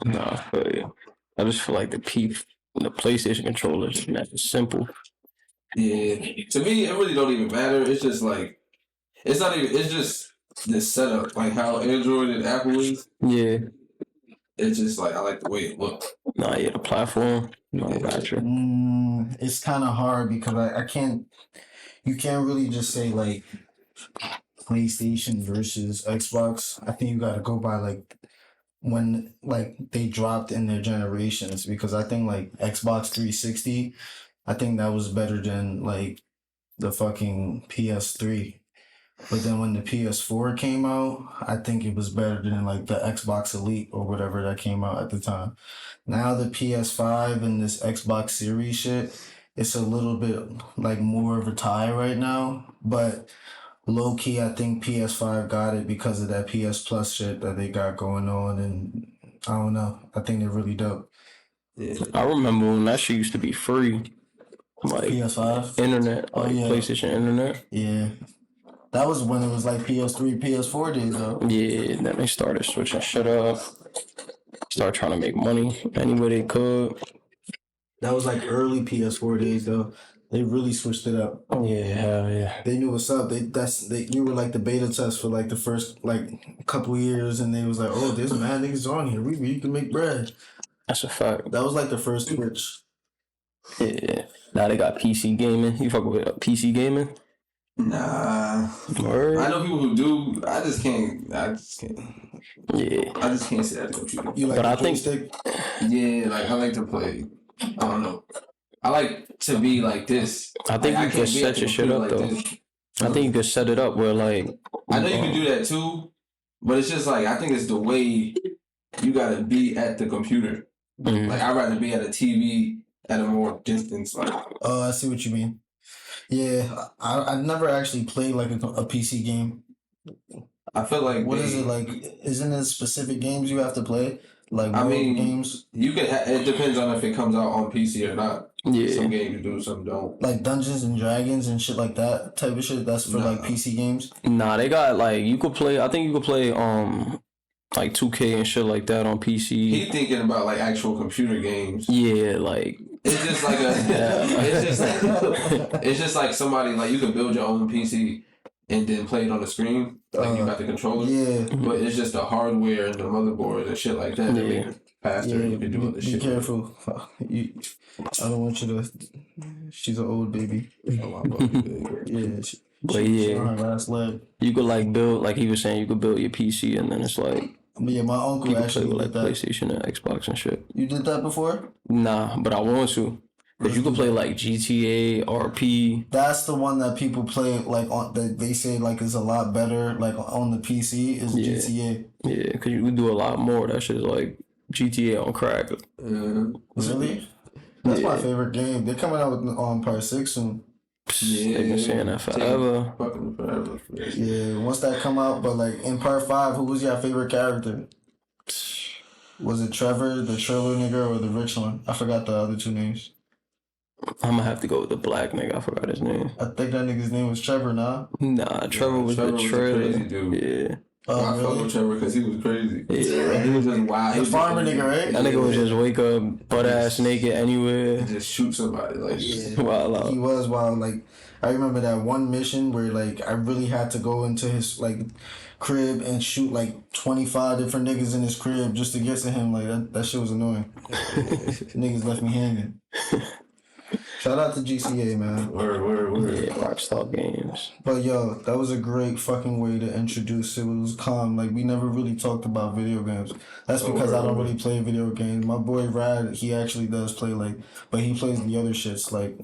Nah, I feel you. I just feel like the PlayStation controller is mad simple. Yeah, to me, it really don't even matter. It's just like it's not even. It's just the setup, like how Android and Apple is. Yeah. It's just like I like the way it looks. Nah, yeah, the platform. No, I got you. It's kind of hard because I can't. You can't really just say like PlayStation versus Xbox. I think you got to go by like when like they dropped in their generations, because I think like Xbox 360, I think that was better than like the fucking PS3. But then when the PS4 came out, I think it was better than like the Xbox Elite or whatever that came out at the time. Now the PS5 and this Xbox Series shit, it's a little bit like more of a tie right now. But low key, I think PS5 got it because of that PS Plus shit that they got going on. And I don't know. I think they're really dope. Yeah. I remember when that shit used to be free. Like PS5? internet, like PlayStation internet. Yeah. That was when it was like PS3, PS4 days though. Yeah, then they started switching shit up. Start trying to make money any way they could. That was like early PS4 days though. They really switched it up. Yeah, hell yeah. They knew what's up. We were like the beta test for like the first like couple years, and they was like, oh, there's mad niggas on here. We can make bread. That's a fact. That was like the first Twitch. Yeah. Now they got PC gaming. You fuck with PC gaming? Nah. Word. I know people who do. I just can't. Yeah. I just can't say that computer. You like But the I think joystick? Yeah, like I like to play. I don't know. I like to be like this. I think like, you can set your shit up like though. this. I think you can set it up where like I know you can do that too, but it's just like I think it's the way you gotta be at the computer. Mhm. Like I'd rather be at a TV at a more distance. Like Oh, I see what you mean. Yeah, I never actually played like a PC game. I feel like What is it like? Isn't it specific games you have to play? Like I mean, games? you can. It depends on if it comes out on PC or not. Yeah. Some games do, some don't. Like Dungeons and Dragons and shit like that type of shit. That's for like PC games. Nah, they got like you could play. I think you could play like 2K and shit like that on PC. He thinking about like actual computer games. Yeah, like it's just like it's just like somebody like you can build your own PC and then play it on the screen. Like you got the controller. Yeah. But it's just the hardware and the motherboard and shit like that that make it faster. Yeah, You can do all this be shit. careful. I don't want you to. She's an old baby. Yeah. But yeah, on her last leg. You could like build, like he was saying, you could build your PC and then it's like. Yeah, my uncle actually play with like did that. PlayStation and Xbox and shit. You did that before? Nah, but I want to. Cause you could play like GTA, RP. That's the one that people play like on. That they say like is a lot better like on the PC is GTA. Yeah, cause you can do a lot more. That shit is like GTA on crack. Really? That's my favorite game. They're coming out with Part 6 soon. Yeah, they've been saying that forever. Fucking forever. Yeah, once that come out, but like in Part 5, who was your favorite character? Was it Trevor, the Triller nigga, or the rich one? I forgot the other two names. I'm gonna have to go with the black nigga. I forgot his name. I think that nigga's name was Trevor, nah? Nah, Trevor was the trailer. Crazy dude. Yeah. I fuck with Trevor because he was crazy. Yeah. He was just wild. The farmer nigga, right? That nigga would just wake up butt ass naked anywhere. Just shoot somebody. Like, wild out. He was wild. Like, I remember that one mission where like I really had to go into his like crib and shoot like 25 different niggas in his crib just to get to him. Like that shit was annoying. Niggas left me hanging. Shout out to GCA, man. Word. Yeah, Rockstar Games. But yo, that was a great fucking way to introduce it. It was calm. Like we never really talked about video games. That's because I don't really play video games. My boy Rad, he actually does play like, but he plays the other shits like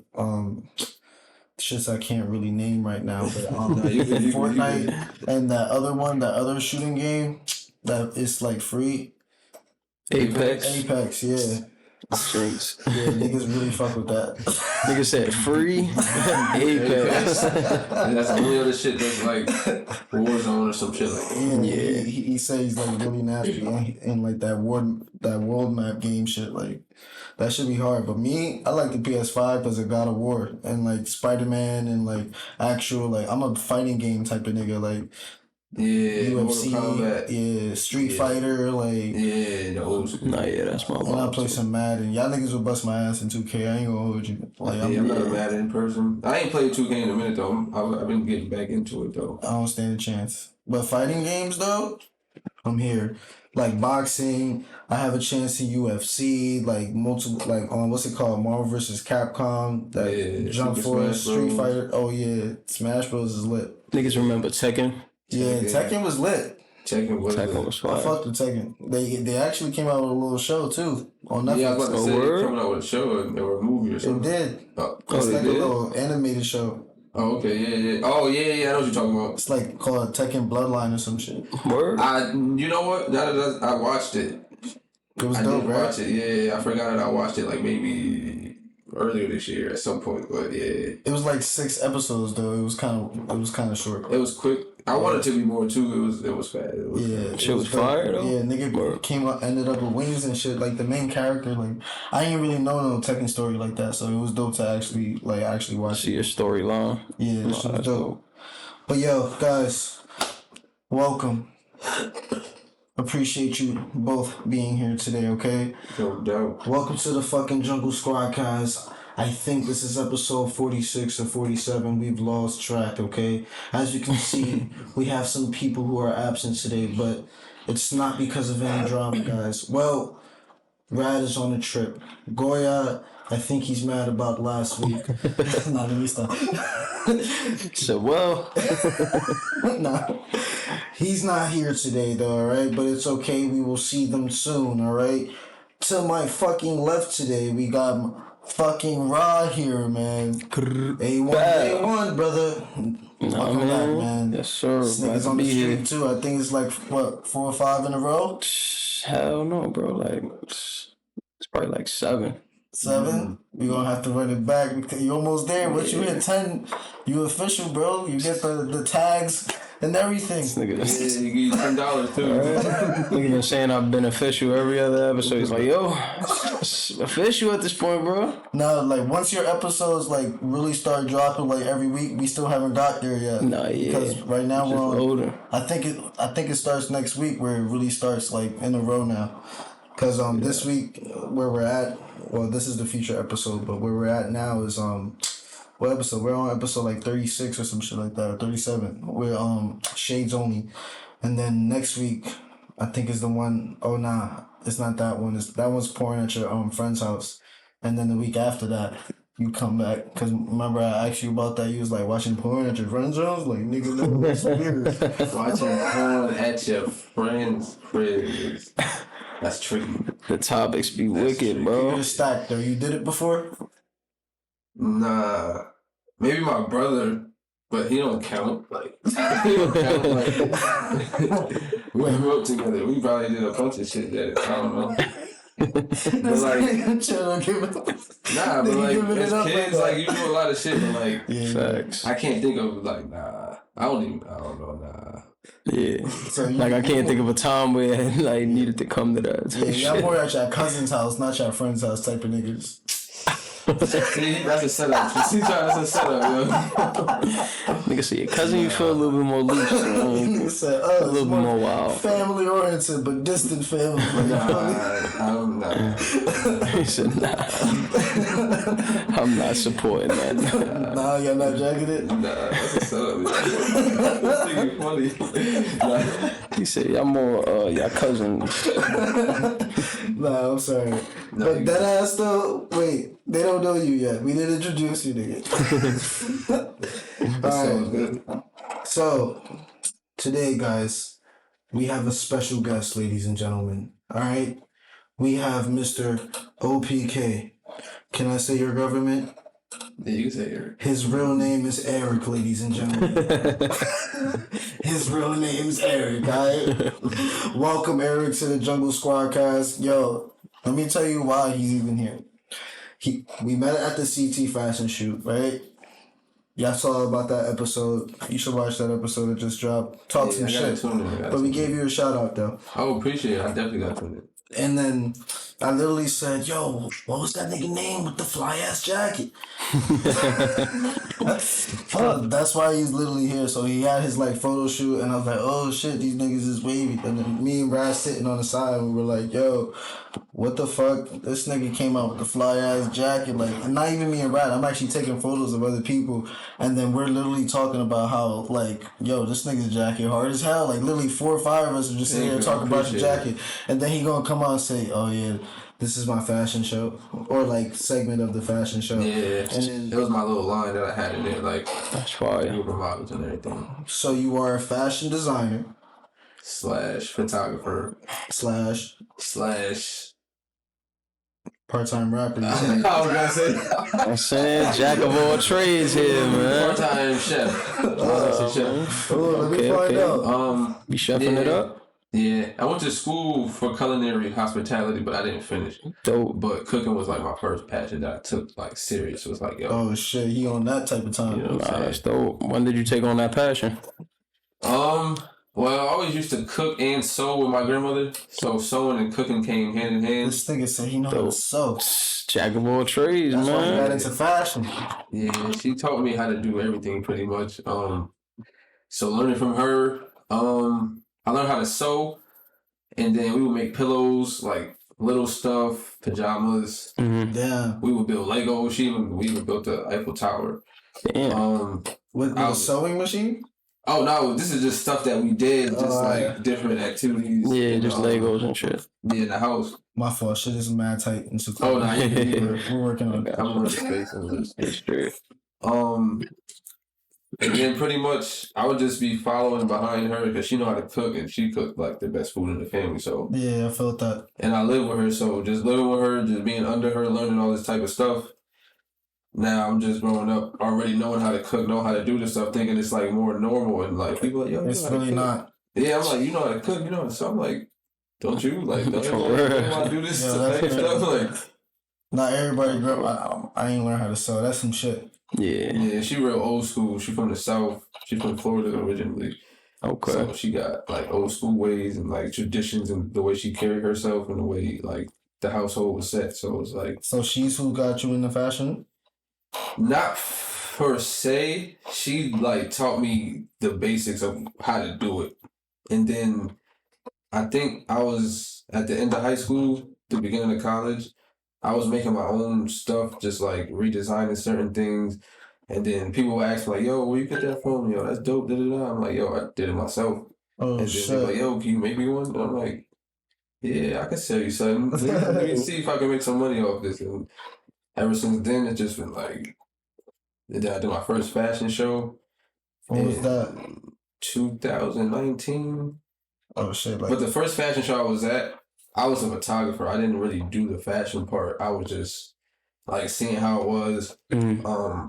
shits I can't really name right now. But Fortnite and that other one, that other shooting game that is like free. Apex, yeah. Jinx. Yeah, niggas really fuck with that. Nigga said free Apex. That's the only other shit that's like Warzone or some shit like that. Yeah. He says he's like really nasty and like that world map game shit. Like that should be hard. But me, I like the PS5 because of God of War and like Spider-Man and like actual like I'm a fighting game type of nigga. Like Yeah, UFC, Mortal Kombat. yeah, Street Fighter, like Yeah, the old school. Nah, yeah, that's my and I mom. play some Madden. Y'all niggas will bust my ass in 2K. I ain't gonna hold you. Like I'm not a Madden person. I ain't played 2K in a minute though. I've been getting back into it though. I don't stand a chance. But fighting games though, I'm here. Like boxing, I have a chance in UFC, like multiple, like on what's it called, Marvel vs. Capcom, that Yeah, Jump Super Force, Smash Street Bros. Fighter. Oh yeah, Smash Bros is lit. Niggas remember Tekken? Yeah, Tekken was lit. Tekken was Tekken was I fire. fucked with Tekken. They actually came out with a little show too on Netflix. Yeah, I was about to Oh, say word? coming out with a show or a movie or It something. did. Oh, It's they like a did? little animated show. Oh, okay, yeah. Oh, yeah, I know what you're talking about. It's like called Tekken Bloodline or some shit. Word? You know what? I watched it. It was I dope, did right? watch it. Yeah, I forgot that I watched it like maybe earlier this year at some point. But yeah, It was like 6 episodes though. It was kind of short. it was quick. I wanted to be more too. It was fast. It was Yeah, Shit was dope. fire, though? Yeah, nigga came up, ended up with wings and shit. Like the main character, like I ain't really know no Tekken story like that, so it was dope to actually watch See it. your storyline. Yeah, this Nah, was that's dope. But yo, guys, welcome. Appreciate you both being here today. Okay, no doubt. welcome to the fucking Jungle Squad, guys. I think this is episode 46 or 47. We've lost track, okay? As you can see, we have some people who are absent today, but it's not because of any drama, guys. Well, Rad is on a trip. Goya, I think he's mad about last week. Nah, let me stop. So, well, Nah. He's not here today, though, alright? But it's okay. We will see them soon, alright? To my fucking left today, we got fucking Rahh here, man. A1, brother. Welcome back, man. Yes, sir. This Glad nigga's to on the be street, here. too. I think it's like, what, 4 or 5 in a row? Hell no, bro. Like, it's probably like 7. 7? We gonna have to run it back because you almost there. Once you hit 10, you official, bro. You get the tags and everything. This nigga Yeah, just, you give you $10 too. nigga been saying I've been official every other episode. He's like, yo, it's official at this point, bro. No, like once your episodes like really start dropping like every week, we still haven't got there yet. Nah, yeah. Because right now Just we're on. older. I think it starts next week where it really starts like in a row now. Cause this week where we're at, well, this is the future episode, but where we're at now is what episode? We're on episode like 36 or some shit like that, or 37. We're Shades Only, and then next week I think is the one oh nah, it's not that one. That one's pouring at your friend's house, and then the week after that. You come back, cause remember I asked you about that. You was like watching porn at your friend's house, like nigga, no, it's weird. Watching porn at your friend's crib. That's tricky. The topics be wicked, You're bro. just stacked though. You did it before? Nah, maybe my brother, but he don't count. Like he don't count. Like we grew up together. We probably did a bunch of shit that I don't know. But like, Chill, give it. nah, but Nigga like giving it as up kids, like like you do a lot of shit, but like Yeah. Facts. I can't think of like nah. I don't know. Nah. Yeah. So you, Like, I can't think of a time where I like needed to come to that. type Yeah, y'all shit. more at your cousin's house, not your friend's house type of niggas. See, that's a setup. See, that's a setup, yo. Nigga, see your cousin, you feel a little bit more loose. You know? Nigga said, A it's little bit more wild. family oriented, but distant family. I'm not. He said, nah. I'm not supporting that. Nah, y'all not jacking it? Nah, that's a setup. This thing funny. Nah. He said, y'all more, y'all cousins. Nah, I'm sorry. But that ass though, wait, they don't know you yet. We didn't introduce you, nigga. Alright. So, today, guys, we have a special guest, ladies and gentlemen. Alright? We have Mr. OPK. Can I say your government? Yeah, you can say Eric. His real name is Eric, ladies and gentlemen. His real name is Eric, alright? Welcome, Eric, to the Jungle Squad cast. Yo, let me tell you why he's even here. We met at the CT fashion shoot, right? Y'all saw about that episode. You should watch that episode that just dropped. Talk some I gotta shit. tune in. But we gave you a shout out, though. I appreciate it. I definitely got to tune in. And then I literally said, "Yo, what was that nigga name with the fly ass jacket?" That's why he's literally here. So he had his like photo shoot, and I was like, "Oh shit, these niggas is wavy." And then me and Brad sitting on the side, and we were like, "Yo, what the fuck? This nigga came out with the fly ass jacket." Like, and not even me and Brad. I'm actually taking photos of other people, and then we're literally talking about how like, "Yo, this nigga's jacket hard as hell." Like, literally 4 or 5 of us are just sitting here talking about the jacket, and then he gonna come out and say, "Oh yeah, this is my fashion show," or like segment of the fashion show. Yeah, And then it was my little line that I had in there, like That's fire. group of models and everything. so you are a fashion designer / photographer / / part-time rapper. You I said. was gonna say I'm saying jack of all trades here, man. part-time chef. Chef. Oh, let me find out. You chefing it up? Yeah, I went to school for culinary hospitality, but I didn't finish. Dope. But cooking was like my first passion that I took like serious. It was like, yo, Oh shit, he on that type of time. you know what I'm Nah, saying? that's dope. When did you take on that passion? Well, I always used to cook and sew with my grandmother, so sewing and cooking came hand in hand. This nigga said he know how to sew. Jack of all trades, That's why he got man. into fashion. Yeah, she taught me how to do everything pretty much. So learning from her, I learned how to sew, and then we would make pillows, like little stuff, pajamas. Damn. We would build Legos. We even built the Eiffel Tower. Damn. With a sewing machine? Oh no, this is just stuff that we did, just like different activities. Yeah, just Legos and shit. Yeah, in the house. My fault. Shit is mad tight and so Oh no, you we're working on it. I'm on the space and this. It's true. And then pretty much I would just be following behind her because she know how to cook and she cooked like the best food in the family. So Yeah, I felt that. and I live with her, so just living with her, just being under her, learning all this type of stuff. Now I'm just growing up already knowing how to cook, know how to do this stuff, thinking it's like more normal and like people like, yo, you It's know how to really cook. not. Yeah, I'm like, you know how to cook, you know. So I'm like, don't you like? Don't For you real. want to do this Yeah, type that's stuff? Like, Not everybody grew up. I ain't learn how to sew. That's some shit. Yeah. yeah, she real old school. She from the South. She from Florida originally. Okay. So she got like old school ways and like traditions and the way she carried herself and the way like the household was set. So it's like So she's who got you into fashion? not per se. She like taught me the basics of how to do it. And then I think I was at the end of high school, the beginning of college, I was making my own stuff, just like redesigning certain things. And then people would ask me like, yo, where you get that from? Yo, that's dope. Da, da, da. I'm like, yo, I did it myself. Oh And then they're like, shit. yo, can you make me one? And I'm like, yeah, I can sell you something. Let me see if I can make some money off this. And ever since then, it's just been like, then I did my first fashion show. What was in that? 2019. Oh shit. Like But the first fashion show I was at, I was a photographer. I didn't really do the fashion part. I was just like seeing how it was. One of my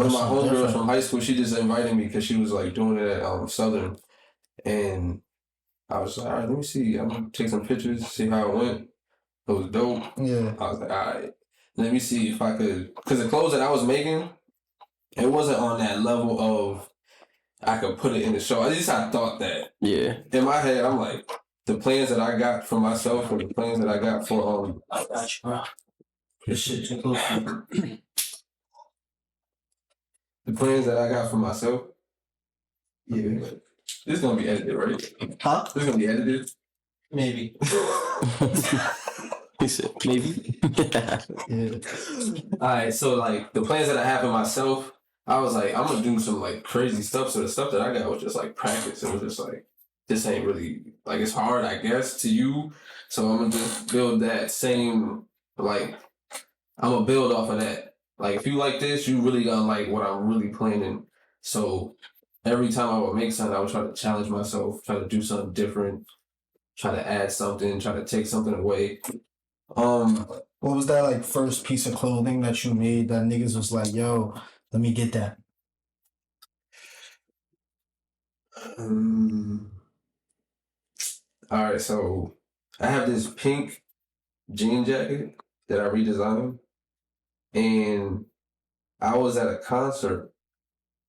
That's homegirls different. from high school, she just invited me because she was like doing it at Southern, and I was like, all right, let me see. I'm gonna take some pictures, see how it went. It was dope. Yeah. I was like, all right, let me see if I could, because the clothes that I was making, it wasn't on that level of I could put it in the show. At least I thought that. Yeah. In my head, I'm like, the plans that I got for myself and the plans that I got for I got you, bro. This shit too close. the plans that I got for myself. Yeah, this is gonna be edited, right? Huh? This is gonna be edited. Maybe. He said, maybe. Yeah. All right, so like the plans that I have for myself, I was like, I'm gonna do some like crazy stuff. So the stuff that I got was just like practice. It was just like, this ain't really like it's hard, I guess, to you. So I'm gonna just build that same like I'm gonna build off of that. Like if you like this, you really gonna like what I'm really planning. So every time I would make something, I would try to challenge myself, try to do something different, try to add something, try to take something away. What was that like first piece of clothing that you made that niggas was like, yo, let me get that? All right, so I have this pink jean jacket that I redesigned, and I was at a concert,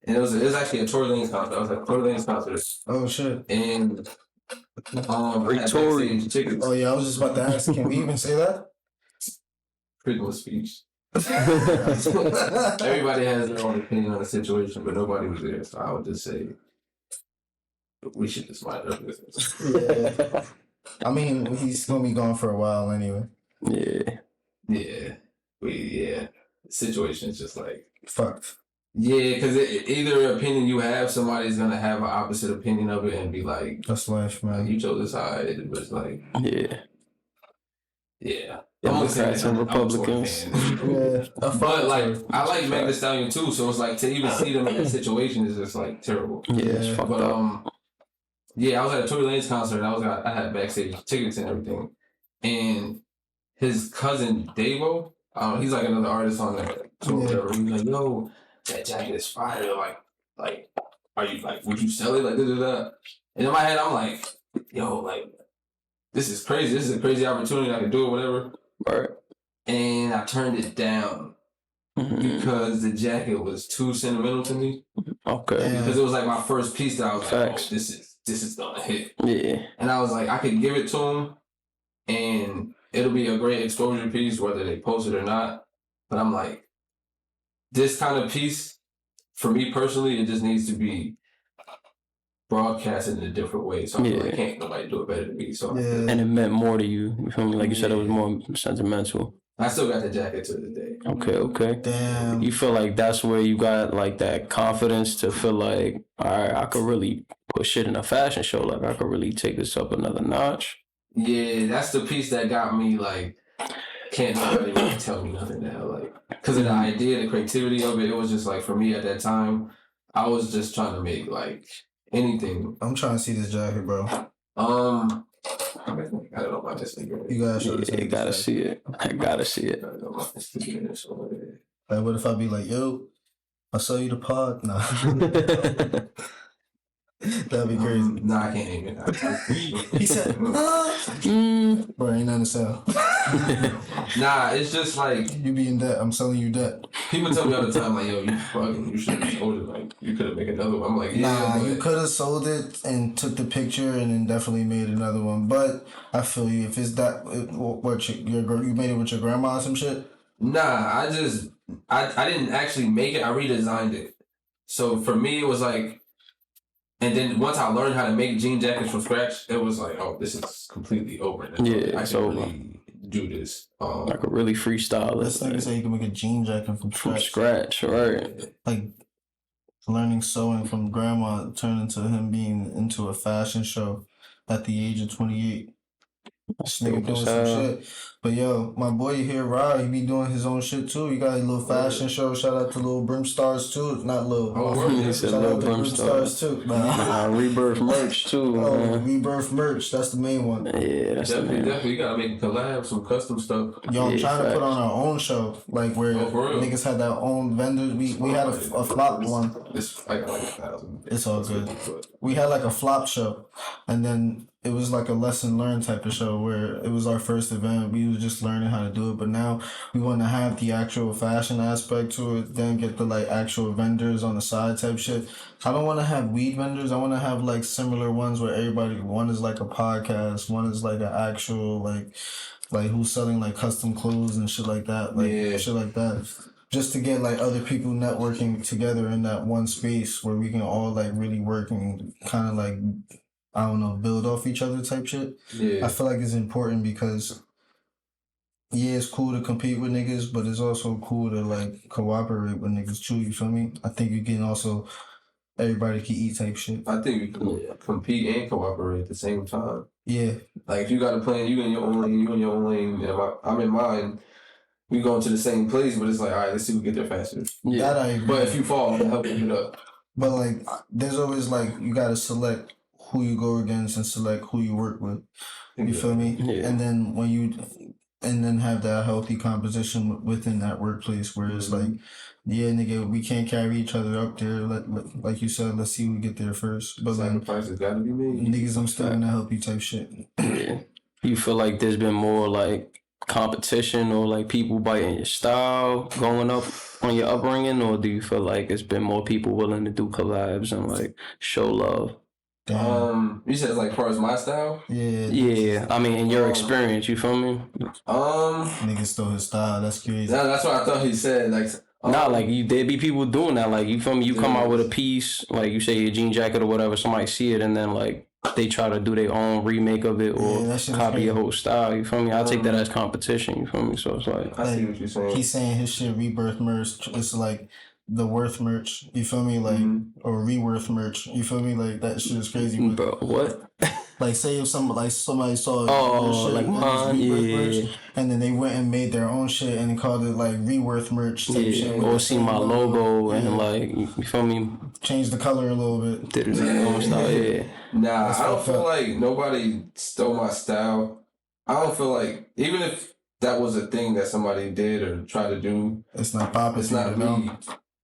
and it was actually a Tory Lanez concert. I was at a Tory Lanez concert, Oh shit. and Victoria. Chickens. Oh yeah, I was just about to ask. Can we even say that? Freedom of speech. Everybody has their own opinion on the situation, but nobody was there, so I would just say we should just mind our business. Yeah. I mean, he's gonna be gone for a while anyway. Yeah. Yeah. The situation is just like Fucked. yeah, because either opinion you have, somebody's gonna have an opposite opinion of it and be like, That's life, man. you chose this side, but it's like yeah. Democrats and Republicans. Yeah. But like I like Meg Thee Stallion too, so it's like to even see them in that situation is just like terrible. Yeah, it's fucked But up. yeah, I was at a Tory Lanez concert. I had backstage tickets and everything, and his cousin Davo, he's like another artist on there. So whatever. He's like, yo, that jacket is fire. Like, are you like, would you sell it? Like, da. And in my head, I'm like, yo, like, this is crazy. This is a crazy opportunity. I can do it, whatever. Right. And I turned it down because the jacket was too sentimental to me. Okay. Because it was like my first piece that I was like, oh, this is gonna hit. Yeah. And I was like, I could give it to him, and it'll be a great exposure piece, whether they post it or not. But I'm like, this kind of piece, for me personally, it just needs to be broadcasted in a different way. So I'm like, can't nobody do it better than me. So and it meant more to you. You feel me? Like you said, it was more sentimental. I still got the jacket to this day. Okay. Damn. You feel like that's where you got like that confidence to feel like, all right, I could really put shit in a fashion show. Like I could really take this up another notch. Yeah, that's the piece that got me like, can't nobody really tell me nothing now. Like, because of the idea, the creativity of it, it was just like, for me at that time, I was just trying to make like anything. I'm trying to see this jacket, bro. I don't know about this nigga. You gotta show this. You gotta see it. I gotta see it. I don't know about this nigga. Like, what if I be like, yo, I'll sell you the pod? Nah. That'd be crazy. Nah, I can't name it. He said, bro, ain't nothing to sell. Nah, it's just like, you be in debt. I'm selling you debt. people tell me all the time, like, yo, you should have sold it. Like, you could have made another one. I'm like, Nah, you could have sold it and took the picture and then definitely made another one. But I feel you. If it's that, you made it with your grandma or some shit? Nah, I didn't actually make it. I redesigned it. So for me, it was like, and then once I learned how to make jean jackets from scratch, it was like, oh, this is completely over. I can really do this. I could really freestyle This nigga say you can make a jean jacket from scratch, right? Like learning sewing from grandma turned into him being into a fashion show at the age of 28. This nigga doing some shit. But yo, my boy here, Rahh, he be doing his own shit too. He got a little fashion show. Shout out to Little Brimstars too. Not Little. He said Little Brimstars too. Rebirth merch too. Man. Rebirth merch. That's the main one. Yeah, that's definitely. You gotta make a collab, some custom stuff. Yo, I'm trying to put on our own show, like where niggas had their own vendors. We had a flop one. I got like 1,000. It's all good. We had like a flop show, and then it was like a lesson learned type of show where it was our first event. We was just learning how to do it, but now we want to have the actual fashion aspect to it, then get the like actual vendors on the side type shit. I don't want to have weed vendors. I want to have like similar ones where everybody, one is like a podcast, one is like an actual like who's selling like custom clothes and shit like that, shit like that. Just to get like other people networking together in that one space where we can all like really work and kind of like, I don't know, build off each other type shit. Yeah. I feel like it's important because, yeah, it's cool to compete with niggas, but it's also cool to like cooperate with niggas too, you feel me? I think you can also, everybody can eat type shit. I think you can compete and cooperate at the same time. Yeah. Like if you got a plan, you in your own lane, and I'm in mine. We go into the same place, but it's like, all right, let's see who get there faster. Yeah. That I agree. But if you fall, I'm helping you up. But like, there's always like, you gotta select who you go against and select who you work with. You feel me? Yeah. And then have that healthy composition within that workplace where it's like, yeah, nigga, we can't carry each other up there. Like you said, let's see who get there first. But sacrifices gotta be made. Niggas, I'm still gonna help you type shit. Yeah. You feel like there's been more like competition or like people biting your style going up on your upbringing, or do you feel like it's been more people willing to do collabs and like show love? Damn. You said like far as my style. Yeah, I mean, in your experience, you feel me? Nigga stole his style. That's crazy. That's what I thought he said. Like, Nah, like there be people doing that. Like you feel me? You come out with a piece, like you say your jean jacket or whatever. Somebody see it and then like they try to do their own remake of it or copy your whole style. You feel me? I take that as competition. You feel me? So it's like I see what you're saying. He's saying his shit rebirth merch. It's like the worth merch. You feel me? Like or reworth merch. You feel me? Like that shit is crazy. Bro, what? Like say if somebody saw Oh, shit like merch, and then they went and made their own shit and called it like reworth merch type shit. Or see my logo and like you feel me? Change the color a little bit. Did his own style. Yeah. Nah, I don't feel like nobody stole my style. I don't feel like even if that was a thing that somebody did or tried to do, it's not popping. It's not me.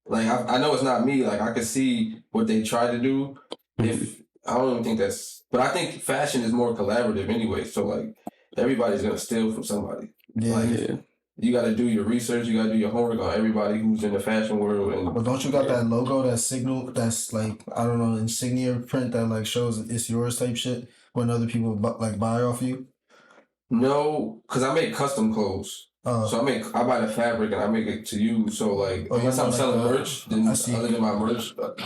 Like I know it's not me. Like I could see what they tried to do. If I don't even think that's, but I think fashion is more collaborative anyway. So like everybody's gonna steal from somebody. Yeah. You got to do your research. You got to do your homework on everybody who's in the fashion world. And but don't you got that logo, that signal, that's like I don't know, insignia print that like shows it's yours type shit when other people like buy off you? No, because I make custom clothes. So I buy the fabric and I make it to you. So like unless I'm selling merch, then other than my merch, but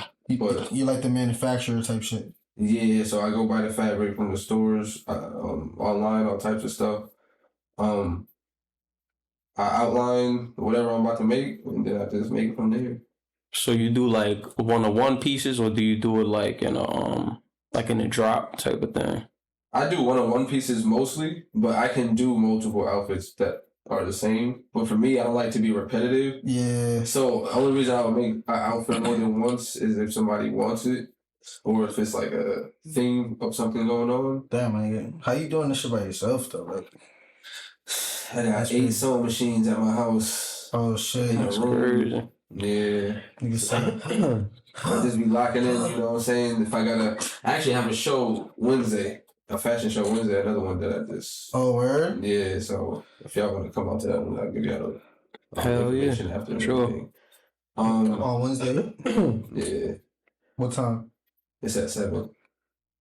you like the manufacturer type shit. Yeah, so I go buy the fabric from the stores, online, all types of stuff. I outline whatever I'm about to make, and then I just make it from there. So you do like one-on-one pieces, or do you do it like in a drop type of thing? I do one-on-one pieces mostly, but I can do multiple outfits that are the same. But for me, I don't like to be repetitive. Yeah. So the only reason I would make an outfit more than once is if somebody wants it, or if it's like a theme of something going on. Damn, man. How you doing this shit by yourself though? Like, I got 8 sewing machines at my house. Oh shit, that's crazy. Yeah. I just be locking in, you know what I'm saying? If I actually have a show Wednesday, a fashion show Wednesday, another one that I just. Oh, word? Yeah, so if y'all want to come out to that one, I'll give y'all hell yeah. After sure. On Wednesday? Yeah. What time? It's at 7.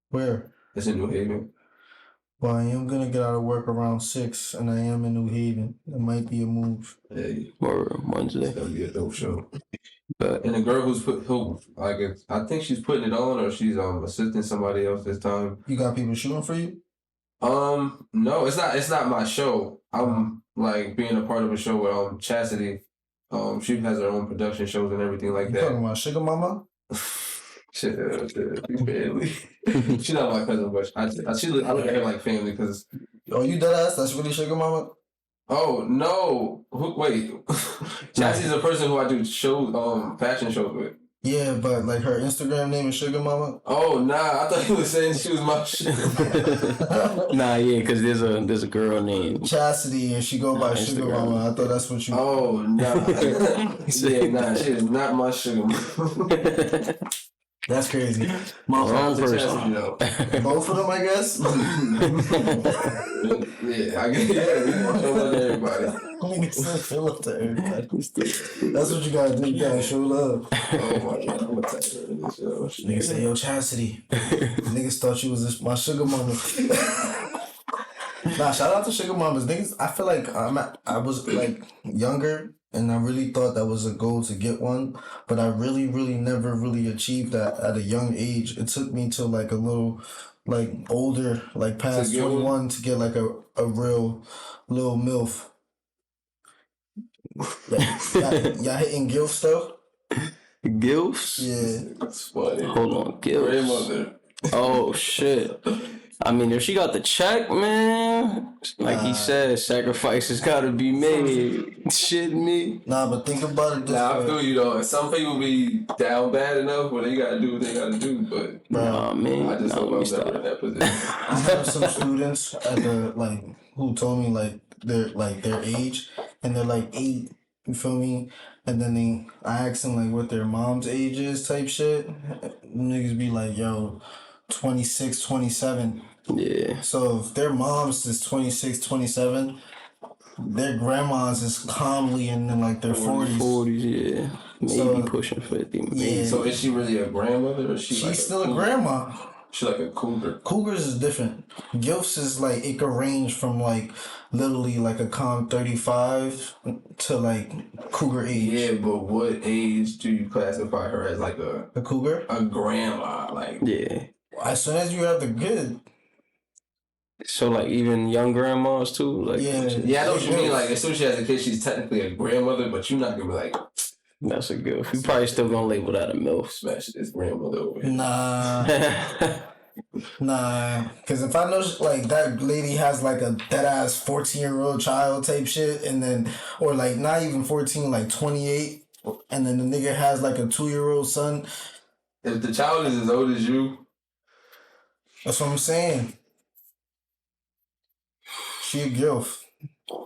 Where? It's in New Haven. Well, I am gonna get out of work around 6, and I am in New Haven. It might be a move. Hey, or Wednesday. It's gonna be a dope show. But and the girl I think she's putting it on, or she's assisting somebody else this time. You got people shooting for you? No, it's not my show. I'm like being a part of a show with Chastity. She has her own production shows and everything like that. Talking about Sugar Mama? Shit, barely. She's not my cousin, but I look at her like family because. Oh, you dead ass? That's really Sugar Mama? Oh no! Wait, Chastity's a person who I do fashion shows with. Yeah, but like her Instagram name is Sugar Mama. Oh nah, I thought he was saying she was my shit. Nah, yeah, because there's a girl named Chastity and she go by Sugar Mama. I thought that's what you. Oh nah, yeah, nah, she is not my sugar mama. That's crazy. Wrong person. Chastity, both of them, I guess. Yeah, I guess. Yeah, we want to show love to everybody. Nigga still show love to everybody. That's what you gotta do. You gotta show love. Oh my god, I'm gonna text her in this show. Nigga say, yo, Chastity. Niggas thought you was my sugar mama. Nah, shout out to sugar mamas. Niggas, I feel like I was like younger and I really thought that was a goal to get one, but I really never really achieved that at a young age. It took me till like a little like older, like past 21 to get like a real little MILF. Y'all hitting GILF stuff? Gilfs? Yeah. That's funny. Hold on, Gilfs. Grandmother. Oh shit. I mean, if she got the check, man, like he said, sacrifices gotta be made. Shit me. Nah, but think about it this Nah, I way. feel you though. Some people be down bad enough where they gotta do what they gotta do, but Nah, man. I just hope I was never in that position. I have some students at the like who told me like their age and they're like 8, you feel me? And then I asked them like what their mom's age is type shit. Niggas be like, yo, 26, 27. Yeah. So if their moms is 26, 27, their grandmas is calmly in like their 40s. 40s, yeah. Maybe pushing 50. Maybe. Yeah. So is she really a grandmother or is she She's like still a grandma. She like a cougar. Cougars is different. Gilfs is like it could range from like literally like a calm 35 to like cougar age. Yeah, but what age do you classify her as like a cougar? A grandma, like Yeah. As soon as you have the good. So like even young grandmas too, like Yeah, I know what you mean. Like as soon as she has a kid, she's technically a grandmother, but you're not gonna be like, that's a gift. You probably still gonna label that a MILF. smash this grandmother over here. Nah, because if I know like that lady has like a dead ass 14-year-old child type shit, and then or like not even 14, like 28, and then the nigga has like a 2-year-old son. If the child is as old as you, that's what I'm saying. She a gilf.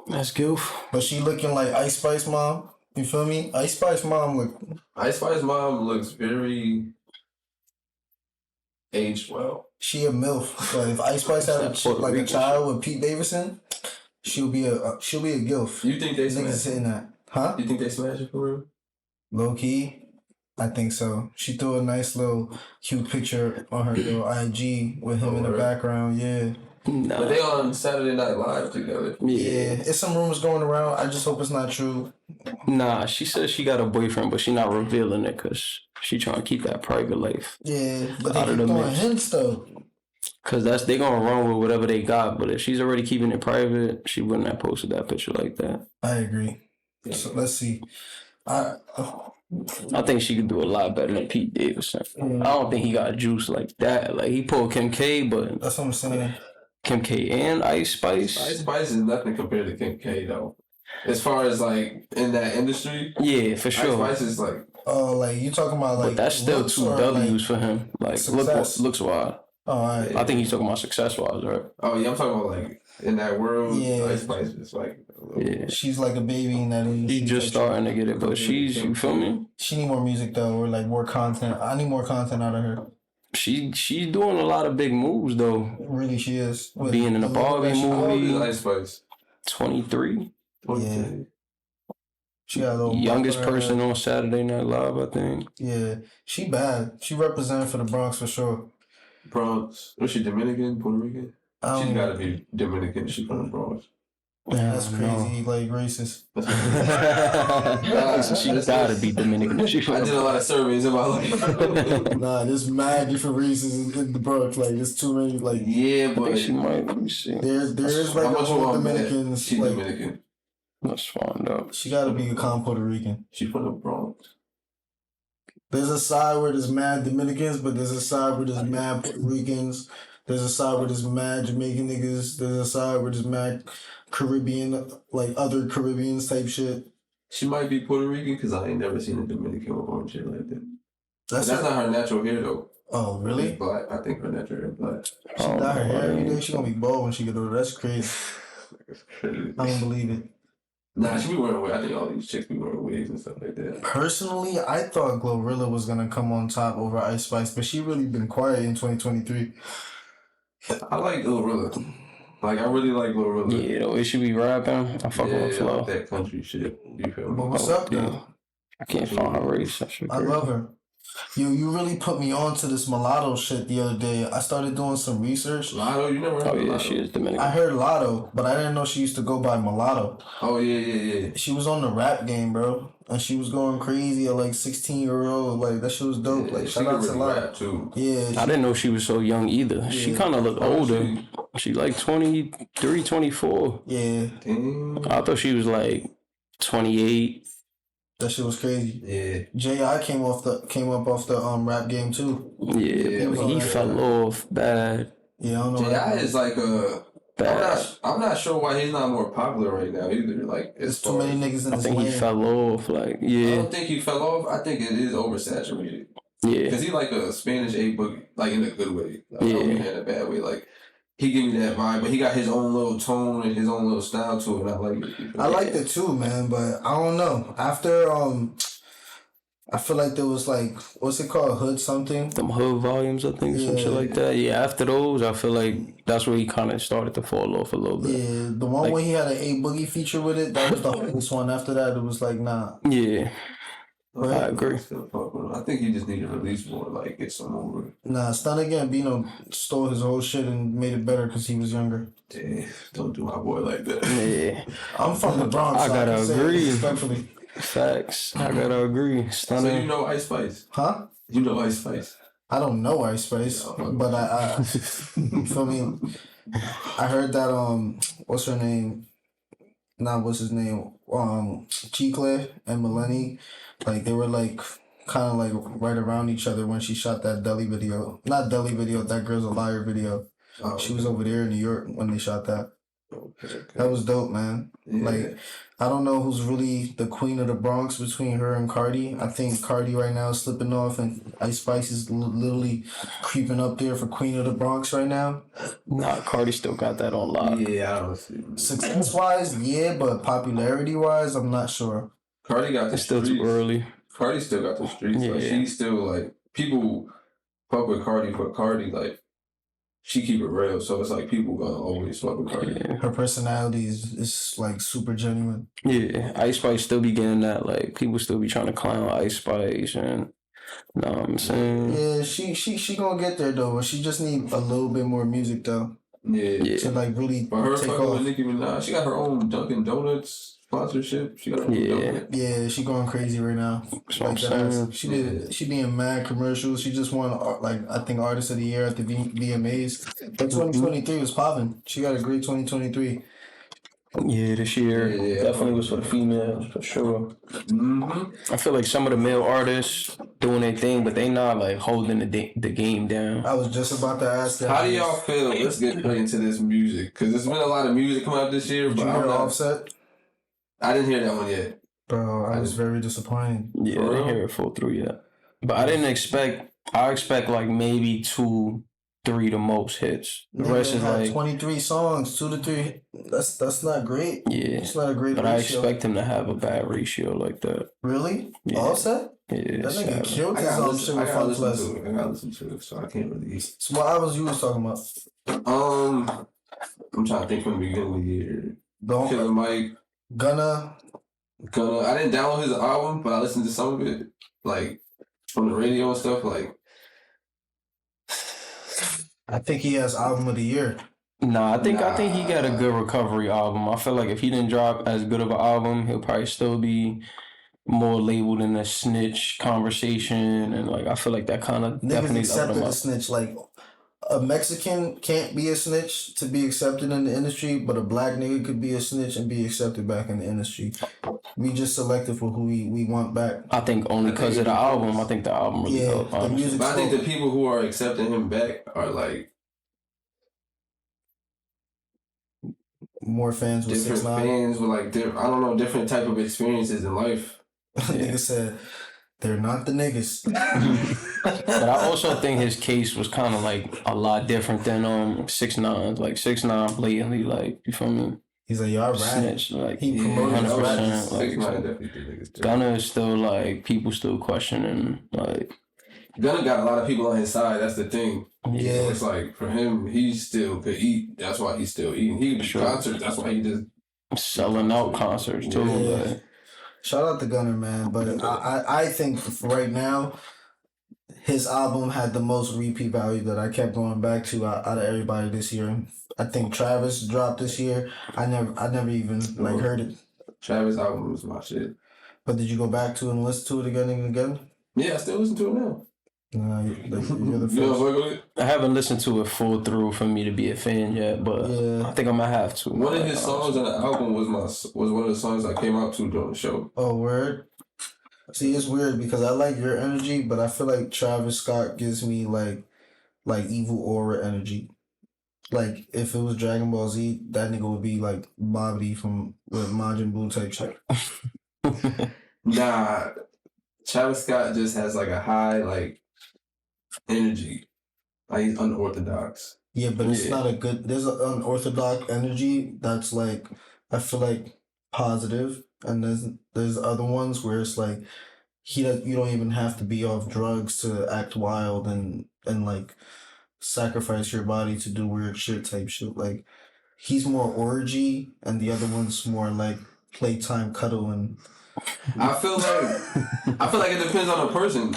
That's gilf. But she looking like Ice Spice mom. You feel me? Ice Spice mom looks very aged well. She a MILF. But if Ice Spice had a child with Pete Davidson, she'll be a gilf. You think they niggas saying that? Huh? You think they smash it for real? Low key, I think so. She threw a nice little cute picture on her little IG with him in the background. Yeah. Nah. But they on Saturday Night Live together. Yeah, it's some rumors going around. I just hope it's not true. Nah, she says she got a boyfriend, but she not revealing it because she trying to keep that private life. Yeah, but they keep throwing hints though. Cause they gonna run with whatever they got. But if she's already keeping it private, she wouldn't have posted that picture like that. I agree. Yeah. So let's see. I think she could do a lot better than Pete Davidson. I don't think he got juice like that. Like he pulled Kim K, but that's what I'm saying. Kim K and Ice Spice. Ice Spice is nothing compared to Kim K though. As far as like in that industry, yeah, for sure. Ice Spice is like, oh, like you talking about like, but that's still 2 W's for him. Like looks wise. Oh, right. I think he's talking about success wise, right? Oh yeah, I'm talking about like in that world. Yeah, Ice Spice is like, yeah, she's like a baby in that industry. She's just starting to get it, but she's, you feel me? She need more music though, or like more content. I need more content out of her. She's doing a lot of big moves though. Really, she is. Being in a Barbie movie. Ice Spice. 23. Yeah. She got a little youngest person on Saturday Night Live, I think. Yeah, she bad. She representing for the Bronx for sure. Bronx. Was she Dominican, Puerto Rican? She's got to be Dominican. She's from the Bronx. Yeah, that's crazy, like racist. She gotta be Dominican. I did a lot of surveys in my life. Nah, there's mad different races in the Bronx. Like, there's too many. Like, yeah, but she might. Let me see. There is like a whole Dominicans. She's like, Dominican. Let's find out. She gotta be a calm Puerto Rican. She's from the Bronx. There's a side where there's mad Dominicans, but there's a side where there's mad Puerto Ricans. There's a side where there's mad Jamaican niggas. There's a side where there's mad Caribbean, like other Caribbeans type shit. She might be Puerto Rican because I ain't never seen a Dominican with orange hair like that. That's not her natural hair though. Oh, really? She's black. I think her natural hair is black. She dye her hair every day. She gonna be bald when she get older. That's crazy. I don't believe it. Nah, she be wearing wigs. I think all these chicks be wearing wigs and stuff like that. Personally, I thought Glorilla was gonna come on top over Ice Spice, but she really been quiet in 2023. I like Glorilla. Like, I really like Glorilla. Yeah, the way she be rapping, I fuck with her flow. Like that country shit. You feel me? But what's up, though? I can't find her race. I love her. You really put me on to this mulatto shit the other day. I started doing some research. Lotto, you never heard of Lotto? She is Dominican. I heard Lotto, but I didn't know she used to go by mulatto. Oh, yeah. She was on the rap game, bro. And she was going crazy at like 16-year-old. Like, that shit was dope. Yeah, like, shout out to Lotto. Too. Yeah. I didn't know she was so young either. Yeah. She kind of looked older. She like 23, 24. Yeah. Damn. I thought she was like 28. That shit was crazy. Yeah. J.I. came up off the rap game too. Yeah, he fell off bad. Yeah, I don't know. J.I. is like a I'm not sure why he's not more popular right now either. Like, there's too many niggas in I this think lane. he fell off. Like, yeah. I don't think he fell off. I think it is oversaturated. Yeah. Because he like a Spanish Ape Boogie, like in a good way. Like, yeah. I don't mean in a bad way. Like, he give me that vibe, but he got his own little tone and his own little style to it, and I like it. I liked it too, man, but I don't know. After I feel like there was like, what's it called? Hood something? Them Hood volumes, I think, some shit like that. Yeah, after those, I feel like that's where he kind of started to fall off a little bit. Yeah, the one where he had an A Boogie feature with it, that was the hardest one. After that, it was like, nah. Yeah. I agree. I think he just need to release more, like get some more. Nah, Stunna Gambino stole his whole shit and made it better because he was younger. Damn, don't do my boy like that. Yeah. I'm from the Bronx. I gotta agree. Respectfully. Facts. I gotta agree. Stunna. So you know Ice Spice? Huh? You know Ice Spice? I don't know Ice Spice, but I you feel me? I heard that what's her name? What's his name? Chicle and Melanie, like they were like kind of like right around each other when she shot that Deli video. Not Deli video, that Girl's a Liar video. She was over there in New York when they shot that. Okay. That was dope, man. Yeah. Like, I don't know who's really the queen of the Bronx between her and Cardi. I think Cardi right now is slipping off, and Ice Spice is literally creeping up there for queen of the Bronx right now. Nah, Cardi still got that on lock. Yeah, I don't see. Success-wise, yeah, but popularity-wise, I'm not sure. Cardi got the It's still streets. too early. Cardi still got the streets. Yeah. Like, she's still like, people fuck with Cardi for Cardi, like, she keep it real, so it's like people gonna always fuck with Cardi. Yeah. Her personality is like super genuine. Yeah, Ice Spice still be getting that. Like, people still be trying to clown Ice Spice, and you know what I'm saying? Yeah, she gonna get there though, but she just need a little bit more music though. Yeah. To like really But her take fucking off. with Nicki Minaj, she got her own Dunkin' Donuts sponsorship. She got her own Dunkin'. Yeah, she going crazy right now. That's what I'm saying. She being mad commercials. She just won like I think Artist of the Year at the VMAs. But 2023 was popping. She got a great 2023. Yeah, this year Yeah. definitely was for the females, for sure. Mm-hmm. I feel like some of the male artists doing their thing, but they not like holding the game down. I was just about to ask that. How do y'all feel? Let's get into this music, because there's been a lot of music coming out this year. Did But you I'm hear not, Offset? I didn't hear that one yet. Bro, I was very disappointed. Yeah, For I didn't real? hear it full through yet. But I didn't expect. I expect like maybe 2, 3 the most hits. The rest is like 23 songs, 2 to 3. That's not great. yeah. It's not a great But I ratio. expect him to have a bad ratio like that. Really? Yeah. Offset? Yeah, That nigga sad. killed I his gotta own shit listen, I with gotta Funk listen Plus. to it. I gotta listen to it, so I can't really. So what albums you was talking about? I'm trying to think from the beginning of the year. Don't Killer Mike, Gunna. I didn't download his album, but I listened to some of it, like from the radio and stuff. Like, I think he has album of the year. Nah, I think he got a good recovery album. I feel like if he didn't drop as good of an album, he'll probably still be more labeled in a snitch conversation, and like I feel like that kind of Niggas definitely leveled accepted him the up. snitch. Like a Mexican can't be a snitch to be accepted in the industry, but a black nigga could be a snitch and be accepted back in the industry. We just selected for who we want back. I think only because of the album. I think the album really Yeah, helped. the honestly. music. but I think the people who are accepting him back are like More fans with different 6ix9ine. fans with like I don't know, different type of experiences in life. Nigga said they're not the niggas. But I also think his case was kind of like a lot different than 6ix9ine. Like 6ix9ine blatantly, like, you feel me? He's like, y'all right. Snitch, like He promoted his 100%. Like, 6ix9ine definitely did niggas too. Gunna is still like people still questioning, like, Gunna got a lot of people on his side. That's the thing. Yeah. So it's like for him, he still could eat. That's why he's still eating. He could do Sure. concerts. That's why he just selling out concerts too. Yeah. Like, Shout out to Gunner, man. But I think right now, his album had the most repeat value that I kept going back to out of everybody this year. I think Travis dropped this year. I never even like heard it. Travis album was my shit. But did you go back to it and listen to it again and again? Yeah, I still listen to it now. Nah, you're the You know, first. fuck with it? I haven't listened to it full through for me to be a fan yet, but Yeah. I think I might have to. One of his songs on the album was one of the songs I came out to during the show. Oh, word. See, it's weird because I like your energy, but I feel like Travis Scott gives me like evil aura energy. Like if it was Dragon Ball Z, that nigga would be like Bobby from Majin Buu type shit. Nah, Travis Scott just has like a high like energy. Like he's unorthodox. Yeah, but it's Yeah. not a good. There's an unorthodox energy that's like I feel like positive, and there's other ones where it's like you don't even have to be off drugs to act wild and like sacrifice your body to do weird shit type shit. Like he's more orgy, and the other one's more like playtime cuddle and I feel like it depends on the person.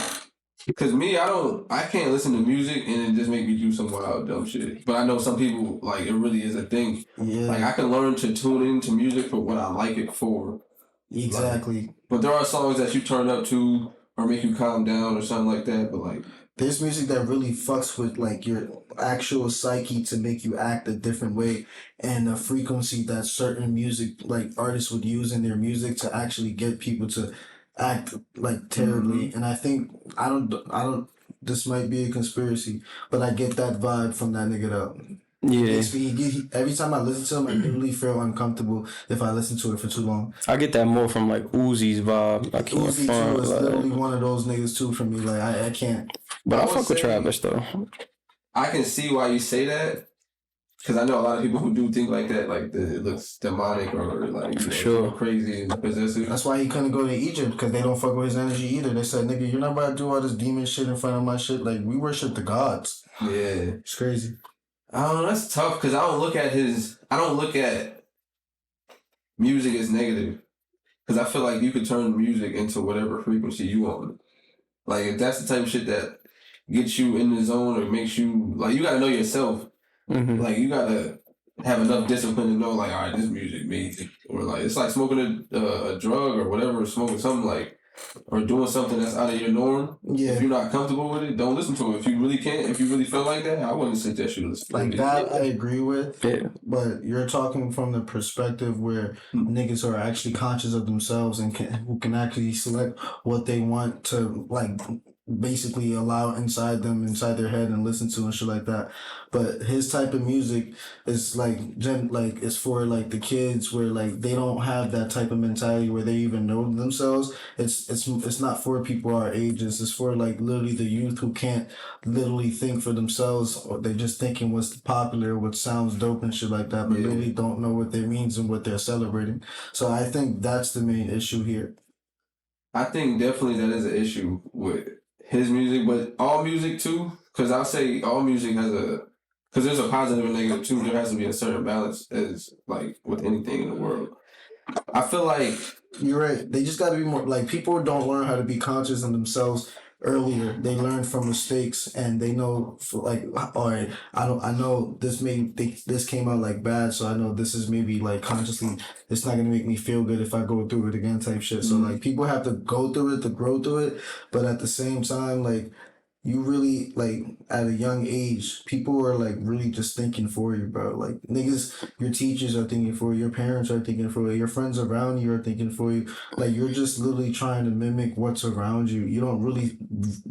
Cause me, I can't listen to music and it just make me do some wild dumb shit. But I know some people like it really is a thing. Yeah. Like I can learn to tune into music for what I like it for. Exactly. Like, but there are songs that you turn up to or make you calm down or something like that. But like, there's music that really fucks with like your actual psyche to make you act a different way, and a frequency that certain music like artists would use in their music to actually get people to act like terribly. And I think I don't. This might be a conspiracy, but I get that vibe from that nigga though. Yeah. Every time I listen to him, I literally feel uncomfortable if I listen to it for too long. I get that more from like Uzi's vibe. I can't Uzi front, too is like, literally one of those niggas too for me. Like I can't. But I fuck with Travis though. I can see why you say that. Because I know a lot of people who do think like that, like it looks demonic or like for sure crazy and possessive. That's why he couldn't go to Egypt, because they don't fuck with his energy either. They said, "Nigga, you're not about to do all this demon shit in front of my shit. Like we worship the gods." Yeah, it's crazy. I don't know. That's tough because I don't look at music as negative. Because I feel like you could turn music into whatever frequency you want. Like if that's the type of shit that gets you in the zone or makes you like, you gotta know yourself. Mm-hmm. Like you gotta have enough discipline to know like, all right, this music means, or like it's like smoking a drug or whatever, smoking something like, or doing something that's out of your norm. Yeah. If you're not comfortable with it, don't listen to it. If you really can't, if you really feel like that, I wouldn't suggest you listen to like it. that. I agree with. Yeah. But you're talking from the perspective where niggas are actually conscious of themselves and who can actually select what they want to like basically allow inside their head and listen to and shit like that. But his type of music is like it's for like the kids where like they don't have that type of mentality where they even know themselves. It's not for people our ages. It's for like literally the youth who can't literally think for themselves, or they're just thinking what's popular, what sounds dope and shit like that, but really don't know what that means and what they're celebrating. So I think that's the main issue here. I think definitely that is an issue with his music, but all music too. Because I'll say all music has because there's a positive and negative too. There has to be a certain balance, as like with anything in the world. I feel like you're right. They just got to be more like, people don't learn how to be conscious of themselves earlier. They learn from mistakes, and they know for like, all right, I know this this came out like bad, so I know this is maybe like consciously it's not gonna make me feel good if I go through it again type shit. So like people have to go through it to grow through it, but at the same time, like, you really, like, at a young age, people are, like, really just thinking for you, bro. Like, niggas, your teachers are thinking for you, your parents are thinking for you, your friends around you are thinking for you. Like, you're just literally trying to mimic what's around you. You don't really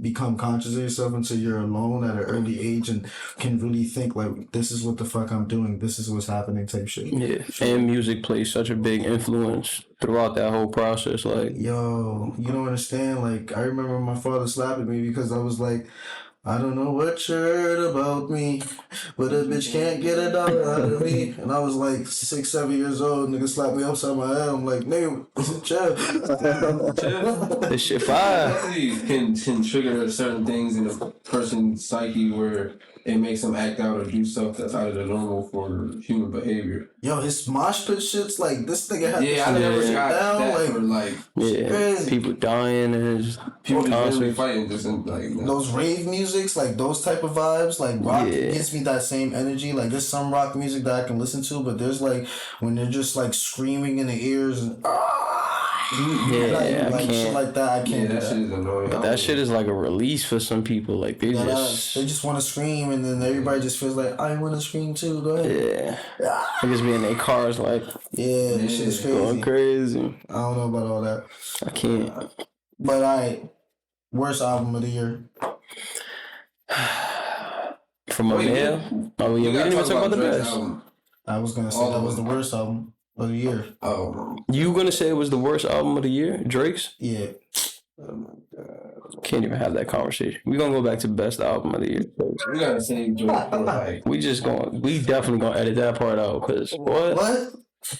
become conscious of yourself until you're alone at an early age and can really think, like, this is what the fuck I'm doing, this is what's happening type shit. Yeah, and music plays such a big influence throughout that whole process. Like, yo, you don't understand. Like, I remember my father slapping me because I was like, I don't know what you heard about me, but a bitch can't get a dollar out of me. And I was like 6, 7 years old. Nigga slapped me upside my head. I'm like, nigga, chill. this shit fire. Definitely can trigger certain things in a person's psyche where it makes them act out or do stuff that's out of the normal for human behavior. Yo, his mosh pit shit's like, this nigga had I never got down, that, like yeah, people dying and just people just fighting, just like those rave musics, like those type of vibes, like rock gives me that same energy. Like, there's some rock music that I can listen to, but there's like when they're just like screaming in the ears and I can't. Shit like that. I can't. That shit is annoying. But that shit is like a release for some people. Like they just want to scream, and then everybody just feels like, I want to scream too. Go ahead. Yeah. Niggas be in their cars like, this shit is crazy. Going crazy. I don't know about all that. I can't. But worst album of the year. From a male? Oh yeah, we didn't even talk about the best. Album. I was gonna say that was the worst album of the year. Oh, you gonna say it was the worst album of the year? Drake's? Yeah. Oh my god. Can't even have that conversation. We gonna go back to best album of the year. We gotta say Drake. Like, we definitely gonna edit that part out, cause what?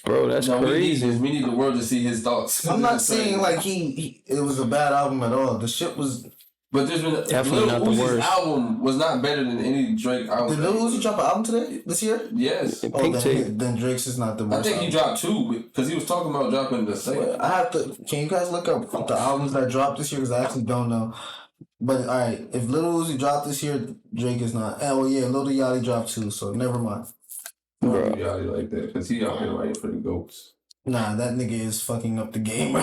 Bro, that's crazy. We need the world to see his thoughts. I'm not saying like it was a bad album at all. The shit was But there's been definitely not the worst. album was not better than any Drake album. Did Lil Uzi drop an album this year? Yes. Then Drake's is not the worst. I think he dropped 2 because he was talking about dropping the second. I have to. Can you guys look up the albums that dropped this year? Because I actually don't know. But all right, if Lil Uzi dropped this year, Drake is not. Oh yeah, Lil Yachty dropped 2, so never mind. Lil Yachty like that because he out here writing for the goats. Nah, that nigga is fucking up the game.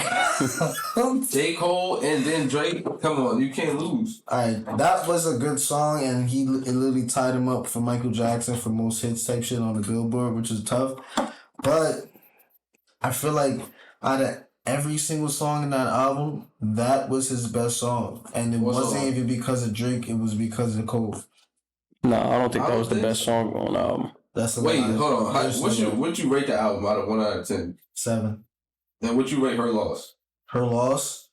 J. Cole and then Drake. Come on, you can't lose. Alright, that was a good song, and it literally tied him up for Michael Jackson for most hits type shit on the Billboard, which is tough. But I feel like out of every single song in that album, that was his best song. And it wasn't even because of Drake, it was because of Cole. No, I don't think that was the best song on the album. Wait, hold on. What you rate the album out of 1 out of 10? 7. And what you rate Her Loss? Her Loss?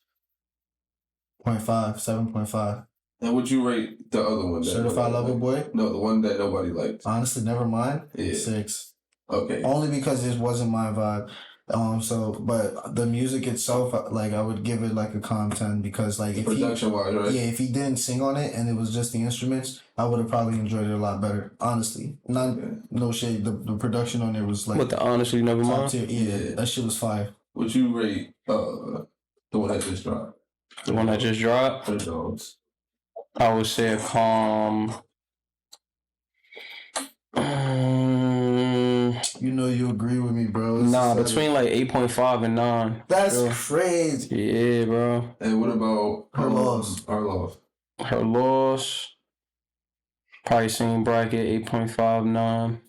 0.5, 7.5. And what you rate the other one? Certified Lover Boy? No, the one that nobody liked. Honestly, never mind. Yeah. 6. Okay. Only because it wasn't my vibe. But the music itself, like, I would give it like a calm 10 because, like, production wise, right? Yeah, if he didn't sing on it and it was just the instruments, I would have probably enjoyed it a lot better. Honestly, no shade. The production on there was like. What the honestly never mind? Yeah, that shit was fire. Would you rate the one that just dropped? The one that just dropped. For the dogs. I would say a calm. You know you agree with me, bro. Nah, between like 8.5 and 9. That's crazy. Yeah, bro. And what about Her Loss? Her Loss. Her Loss. Probably same bracket 8.5, 9.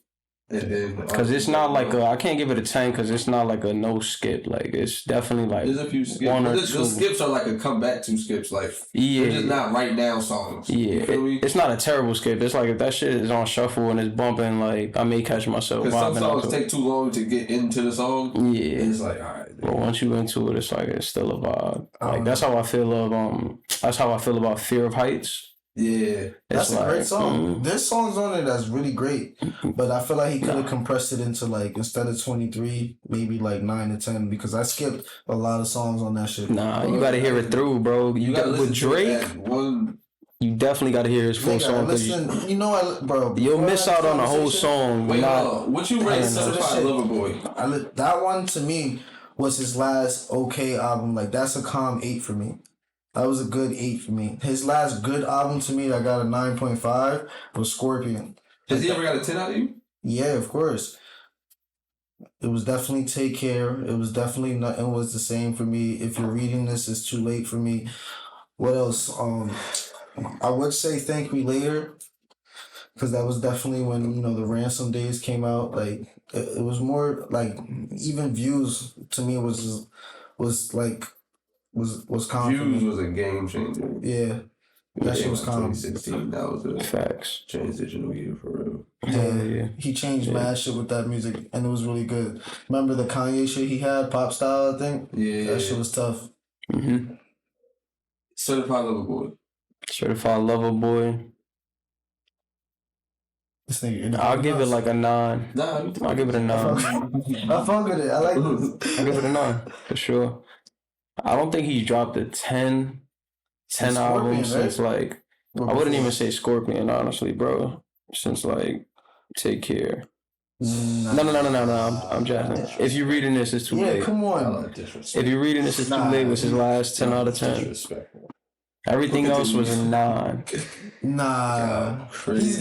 Because it's not like I can't give it a 10 because it's not like a no skip. Like it's definitely like there's a few skips. 1 or 2. The skips are like a comeback to skips. Like they're just not right now songs. Yeah, it's not a terrible skip. It's like if that shit is on shuffle and it's bumping, like I may catch myself. Because some songs take too long to get into the song. Yeah, it's like all right. But once you into it, it's like it's still a vibe. Like that's how I feel That's how I feel about Fear of Heights. Yeah, that's a great song. There's songs on it that's really great, but I feel like he could have compressed it into like instead of 23, maybe like 9 to 10 because I skipped a lot of songs on that shit. Nah, you gotta hear it through, bro. You got with Drake. You definitely gotta hear his full song. Bro, you'll miss out on the whole song. Wait, what you rate Certified Lover Boy? That one to me was his last okay album. Like that's a calm 8 for me. That was a good 8 for me. His last good album to me that got a 9.5 was Scorpion. Has he ever got a 10 out of you? Yeah, of course. It was definitely Take Care. It was definitely Nothing Was the Same for me. If you're reading this, it's too late for me. What else? I would say Thank Me Later. Because that was definitely when, the Ransom days came out. Like, it was more like, even Views to me was confident. Views was a game changer. Yeah. That shit was calm. 2016, that was a facts transitional year for real. Yeah. He changed mad shit with that music and it was really good. Remember the Kanye shit he had, Pop Style, I think? Yeah. That shit was tough. Mm-hmm. Certified Lover Boy. Certified Lover Boy. This nigga, I'll give it like a 9. I'll give it a 9. I fuck with it. I like this. I'll give it a 9 for sure. I don't think he's dropped a 10 album since like I wouldn't even say Scorpion, honestly, bro. Since like Take Care. No. I'm joking. If you're reading this, it's too late. Yeah, come on. If you're reading this, it's too late. It was his last 10 out of 10. Everything else was a 9. Nah, he's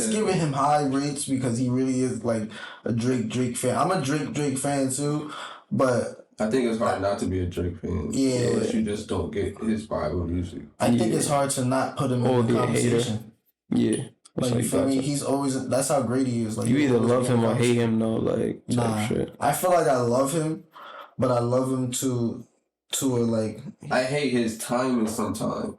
giving him high rates because he really is like a Drake fan. I'm a Drake fan too, but I think it's hard not to be a Drake fan. Yeah, unless you just don't get his vibe of music. I think it's hard to not put him in the conversation. Yeah. Like you feel me? He's always that's how great he is. Like you either love him or hate him, though. Like shit. I feel like I love him, but I love him to a like. I hate his timing sometimes.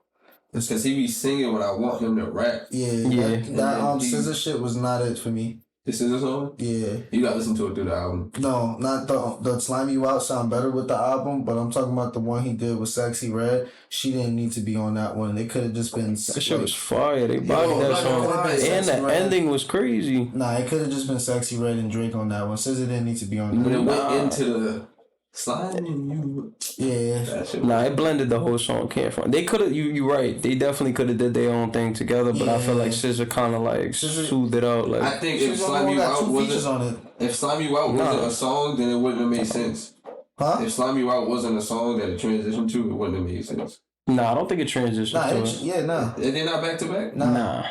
It's because he be singing when I want him to rap. Yeah. That scissor shit was not it for me. The scissor song? Yeah. You gotta listen to it through the album. No, not the Slime You Out sound better with the album, but I'm talking about the one he did with Sexy Red. She didn't need to be on that one. They could have just been. That shit was fire. They bodied that song. And the ending was crazy. Nah, it could have just been Sexy Red and Drake on that one. SZA didn't need to be on that When one. it went into the Sliding you. Yeah. Nah, it blended the whole song. Can't find. They could have. You right. They definitely could have did their own thing together. But I feel like SZA kind of like soothed it out. Like I think if Slime You Out wasn't a song, then it wouldn't have made sense. Huh? If Slime You Out wasn't a song that it transitioned to, it wouldn't have made sense. Nah, I don't think it transitioned to it. Yeah, nah. They're not back to back? Nah.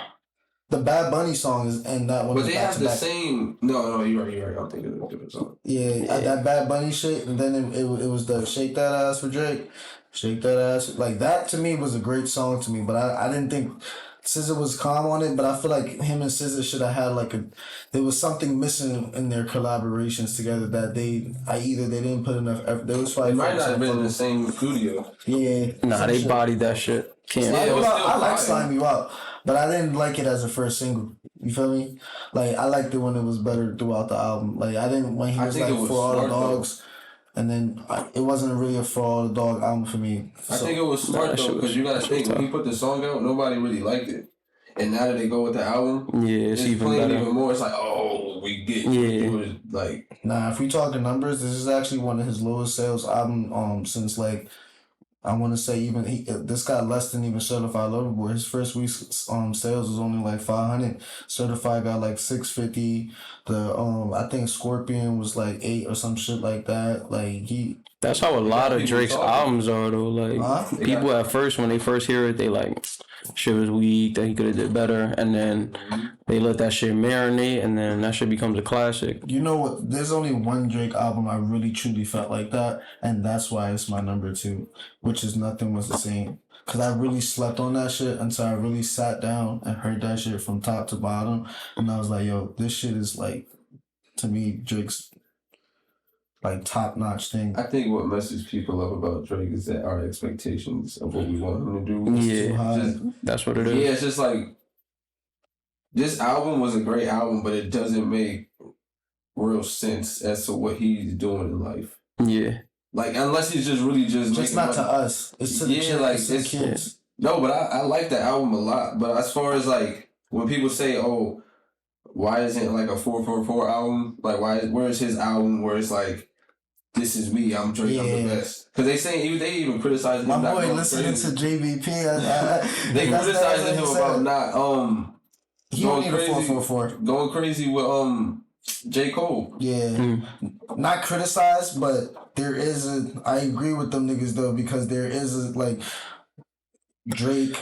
The Bad Bunny song is and that one. But they have the same. No, you're right. I'm thinking of a different song. Yeah, that Bad Bunny shit, and then it was the Shake That Ass for Drake. Shake That Ass. Like, that to me was a great song to me, but I didn't think SZA was calm on it, but I feel like him and SZA should have had there was something missing in their collaborations together that they didn't put enough effort. There was probably might not have been in the same studio. Yeah. Nah, they bodied that shit. Can't. I like Slime You Out, but I didn't like it as a first single. You feel me? Like, I liked it when it was better throughout the album. Like, I didn't when he was like For All the Dogs. And then it wasn't really a For All the Dog album for me. I think it was smart though, because you gotta think when he put the song out, nobody really liked it, and now that they go with the album, it's even playing better. even more. It's like, oh, we get you. It like, nah, if we talking numbers, this is actually one of his lowest sales album since like. I want to say this got less than even Certified Lover Boy. His first week's sales was only like 500. Certified got like 650. I think Scorpion was like 8 or some shit like that. Like That's how a lot of Drake's albums are though. Like people at first when they first hear it, they like shit was weak, that he could have did better, and then they let that shit marinate, and then that shit becomes a classic. You know what? There's only one Drake album I really truly felt like that, and that's why it's my number 2, which is Nothing Was the Same. Cause I really slept on that shit until I really sat down and heard that shit from top to bottom, and I was like, yo, this shit is like, to me, Drake's like top notch thing. I think what messes people up about Drake is that our expectations of what we want him to do is too high. That's what it is. Yeah, it's just like this album was a great album, but it doesn't make real sense as to what he's doing in life. Yeah. Like, unless he's just really just not to us. It's to the kids. No, but I like that album a lot. But as far as like when people say, "Oh, why isn't it like a 444 album? Like, where's his album where it's like, this is me, I'm Drake, I'm the best." Because they even criticized him. My boy listening to JVP. They criticized him about not he don't need a 444. Going crazy with J. Cole. Yeah. Not criticized, but there is I agree with them niggas though, because there is like Drake,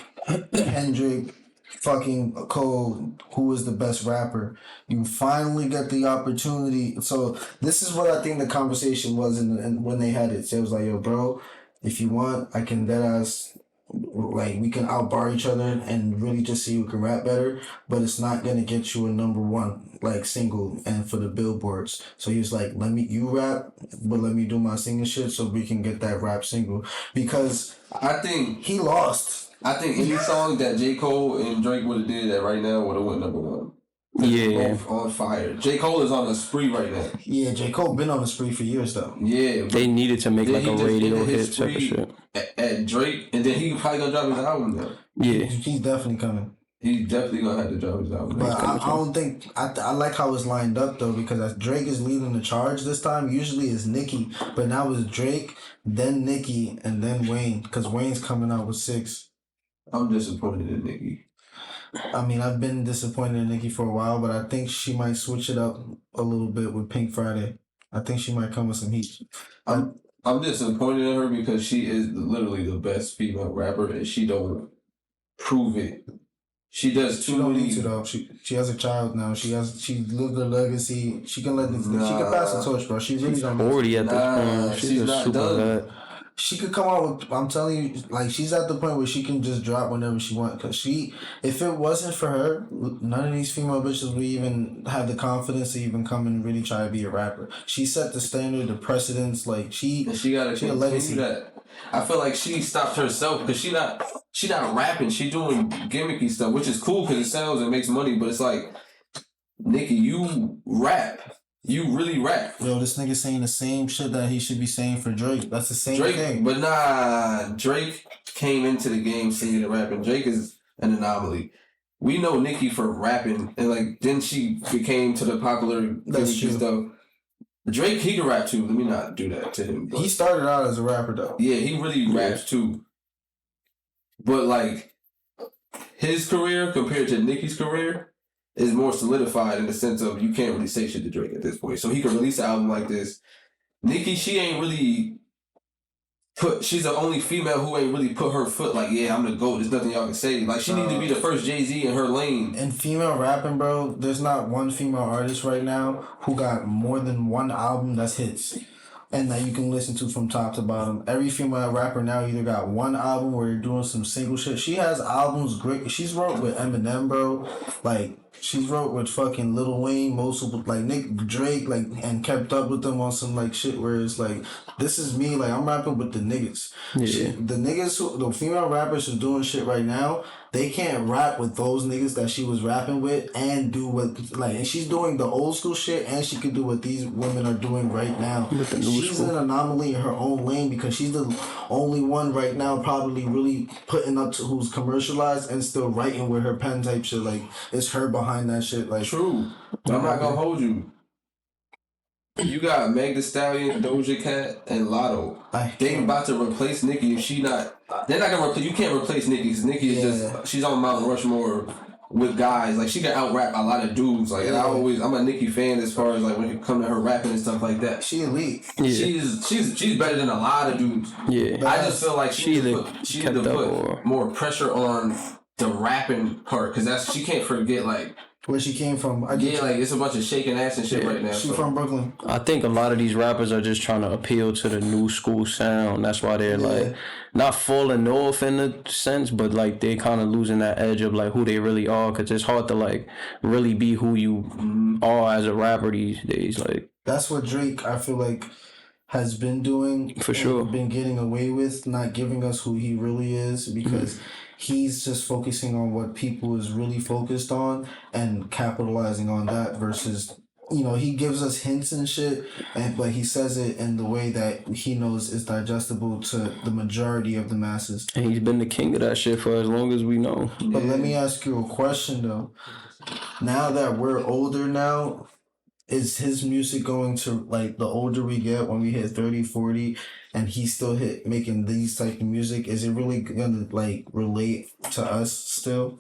Kendrick, fucking Cole, who is the best rapper. You finally get the opportunity. So this is what I think the conversation was when they had it. So it was like, yo, bro, if you want, I can deadass, like, we can outbar each other and really just see who can rap better, but it's not gonna get you a number 1 like single and for the billboards. So he was like, you rap, but let me do my singing shit so we can get that rap single. Because I think he lost. I think any song that J. Cole and Drake would have did that right now would have went number 1. Yeah. Both on fire. J. Cole is on a spree right now. Yeah, J. Cole been on a spree for years though. Yeah. They needed to make like a radio hit type of shit. At Drake, and then he probably gonna drop his album now. Yeah. He's definitely coming. He's definitely gonna have to drop his album. But I don't think I like how it's lined up though, because Drake is leading the charge this time. Usually it's Nicki, but now it's Drake, then Nicki, and then Wayne, because Wayne's coming out with 6. I'm disappointed in Nicki. I mean, I've been disappointed in Nicki for a while, but I think she might switch it up a little bit with Pink Friday. I think she might come with some heat. I'm disappointed in her because she is literally the best female rapper, and she don't prove it. She does too many. She don't need to though. She has a child now. She lived her legacy. She can she can pass the torch, bro. She really don't. 40 at this point. She's not super done. bad. She could come out with, I'm telling you, like, she's at the point where she can just drop whenever she wants. Because if it wasn't for her, none of these female bitches would even have the confidence to even come and really try to be a rapper. She set the standard, the precedence, like, she got to continue that. I feel like she stopped herself because she not rapping. She doing gimmicky stuff, which is cool because it sells and makes money. But it's like, Nicki, you rap. You really rap. Yo, this nigga saying the same shit that he should be saying for Drake. That's the same thing. But nah, Drake came into the game singing and rapping. Drake is an anomaly. We know Nicki for rapping, and like then she became to the popular gimmicky stuff. Drake, he can rap too. Let me not do that to him. He started out as a rapper though. Yeah, he really raps too. But like his career compared to Nicki's career is more solidified in the sense of you can't really say shit to Drake at this point. So he can release an album like this. Nicki, she ain't really she's the only female who ain't really put her foot like, yeah, I'm the GOAT. There's nothing y'all can say. Like, she need to be the first Jay-Z in her lane. In female rapping, bro, there's not one female artist right now who got more than one album that's hits and that you can listen to from top to bottom. Every female rapper now either got one album where you're doing some single shit. She has albums great. She's wrote with Eminem, bro. Like, she's wrote with fucking Lil Wayne, multiple, like Drake, like, and kept up with them on some like shit where it's like, this is me, like, I'm rapping with the niggas. Yeah. The niggas, the female rappers who's doing shit right now, they can't rap with those niggas that she was rapping with and do what, like, and she's doing the old school shit and she can do what these women are doing right now. She's an anomaly in her own lane because she's the only one right now probably really putting up to who's commercialized and still writing with her pen type shit. Like, it's her behind that shit. Like, true. But I'm not gonna hold you. You got Meg Thee Stallion, Doja Cat, and Lotto. They about to replace Nicki if she not. They're not gonna replace. You can't replace Nicki because Nicki is just. She's on Mount Rushmore with guys. Like, she can out rap a lot of dudes. Like, and I'm a Nicki fan as far as like when it come to her rapping and stuff like that. She elite. Yeah. She's better than a lot of dudes. Yeah. I just feel like she need to put more pressure on the rapping part because she can't forget like. Where she came from. Like, it's a bunch of shaking ass and shit right now. She's from Brooklyn. I think a lot of these rappers are just trying to appeal to the new school sound. That's why they're like not falling off in a sense, but like they kind of losing that edge of like who they really are, because it's hard to like really be who you are as a rapper these days. Like, that's what Drake, I feel like, has been doing. For sure. Been getting away with, not giving us who he really is, because he's just focusing on what people is really focused on and capitalizing on that versus, you know, he gives us hints and shit, but he says it in the way that he knows is digestible to the majority of the masses. And he's been the king of that shit for as long as we know. But let me ask you a question though. Now that we're older now, is his music going to, like, the older we get, when we hit 30, 40, and he's still making these type of music, is it really gonna like relate to us still?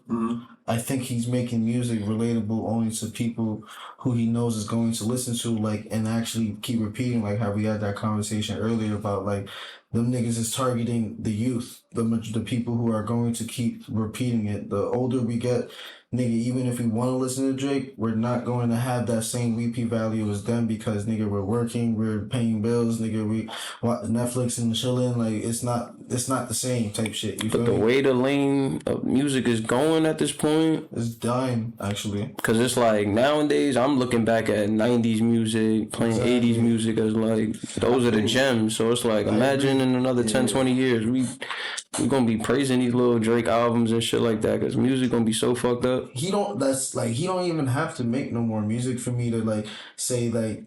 I think he's making music relatable only to people who he knows is going to listen to, like, and actually keep repeating, like how we had that conversation earlier about like them niggas is targeting the youth, the people who are going to keep repeating it. The older we get, nigga, even if we want to listen to Drake, we're not going to have that same repeat value as them because, nigga, we're working, we're paying bills, nigga, we watch Netflix and chilling. Like, it's not the same type shit. You But the way the lane of music is going at this point, it's dying, actually. Because it's like nowadays I'm looking back at 90s music, playing 80s music as like, those are the gems. So it's like, imagine in another 10, 20 years, we're going to be praising these little Drake albums and shit like that because music going to be so fucked up. He don't even have to make no more music for me to like say like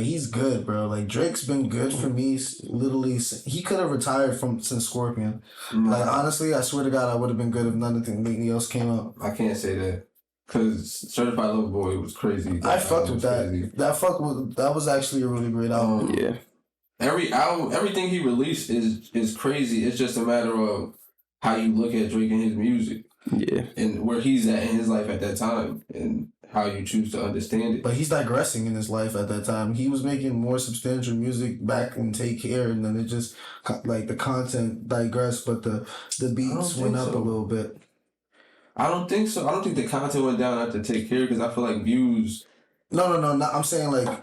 he's good, bro. Like, Drake's been good for me literally. He could have retired since Scorpion. Like, honestly, I swear to God, I would have been good if nothing else came up. I can't say that. Cause Certified Lover Boy was crazy. I fucked with that. Crazy. That was actually a really great album. Yeah. Every album, everything he released is crazy. It's just a matter of how you look at Drake and his music. Yeah. And where he's at in his life at that time and how you choose to understand it. But he's digressing in his life at that time. He was making more substantial music back in Take Care, and then it just, like, the content digressed, but the beats went up a little bit. I don't think so. I don't think the content went down after Take Care because I feel like views... No. I'm saying, like,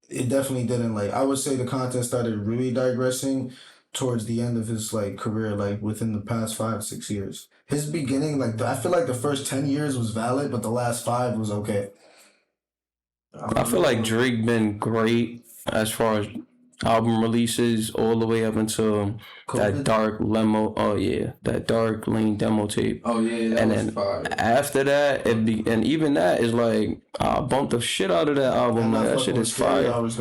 it definitely didn't. Like, I would say the content started really digressing towards the end of his, like, career, like, within the past 5-6 years. His beginning, like, I feel like the first 10 years was valid, but the last 5 was okay. I feel like Drake been great as far as album releases all the way up until that dark lane demo tape. Oh yeah, and then after that, and even that is like I bumped the shit out of that album. Like, that shit is fire. That's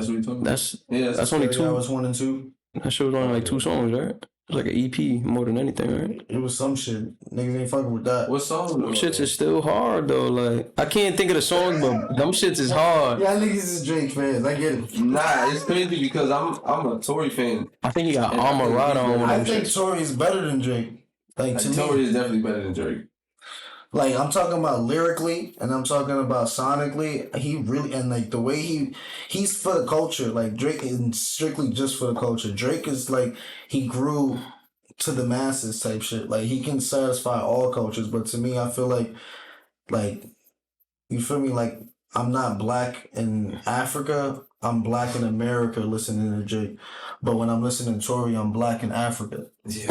what we talking about. That's only 2 hours, 1 and 2. That shit was only like 2 songs, right? It's like an EP more than anything, right? It was some shit. Niggas ain't fucking with that. What song? Them shits is still hard though. Like I can't think of the songs, but them shits is hard. Yeah, niggas is Drake fans. I get it. Nah, it's crazy because I'm a Tory fan. I think he got Amarada on one I of them think shits. Tory is better than Drake. Like to Tory me, is definitely better than Drake. like I'm talking about lyrically and I'm talking about sonically. He really and like the way he's for the culture. Like Drake is strictly just for the culture. Drake is like he grew to the masses type shit. Like he can satisfy all cultures. But to me, I feel like you feel me? Like I'm not black in Africa. I'm black in America listening to Drake. But when I'm listening to Tory, I'm black in Africa. Yeah.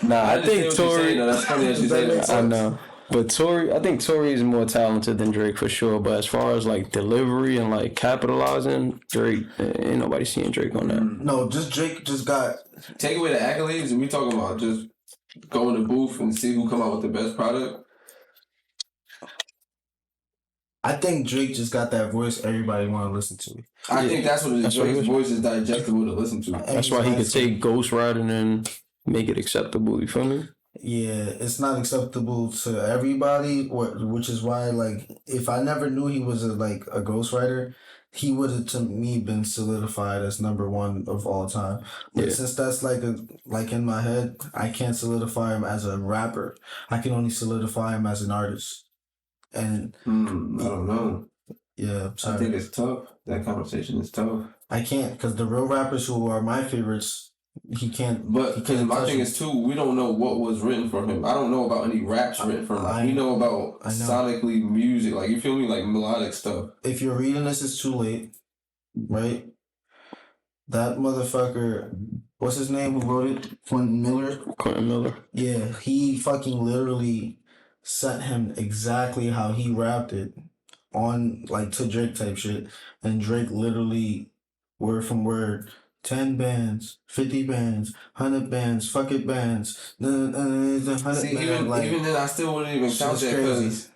Nah, I think Tory. That's funny that you say that. I know. But Tory, I think Tory is more talented than Drake for sure. But as far as like delivery and like capitalizing, Drake, ain't nobody seeing Drake on that. No, just Drake just got. Take away the accolades, and we talking about just go in the booth and see who come out with the best product. I think Drake just got that voice everybody want to listen to. I think that's what it is. Drake's voice is digestible to listen to. That's why he could take Ghost Riding and make it acceptable. You feel me? Yeah, it's not acceptable to everybody, which is why, like, if I never knew he was a ghostwriter, he would have to me been solidified as #1 of all time. But since that's like in my head, I can't solidify him as a rapper. I can only solidify him as an artist. And I don't know. Yeah, I think it's tough. That conversation is tough. I can't because the real rappers who are my favorites. He can't. But he can't my thing is too, we don't know what was written for him. I don't know about any raps written for him. We know about sonically music, like you feel me, like melodic stuff. If you're reading this, it's too late, right? That motherfucker, what's his name? Who wrote it? Quentin Miller. Yeah, he fucking literally sent him exactly how he rapped it on like to Drake type shit, and Drake literally word from word. 10 bands, 50 bands, 100 bands, fuck it bands. See, even then, I still wouldn't even count that because,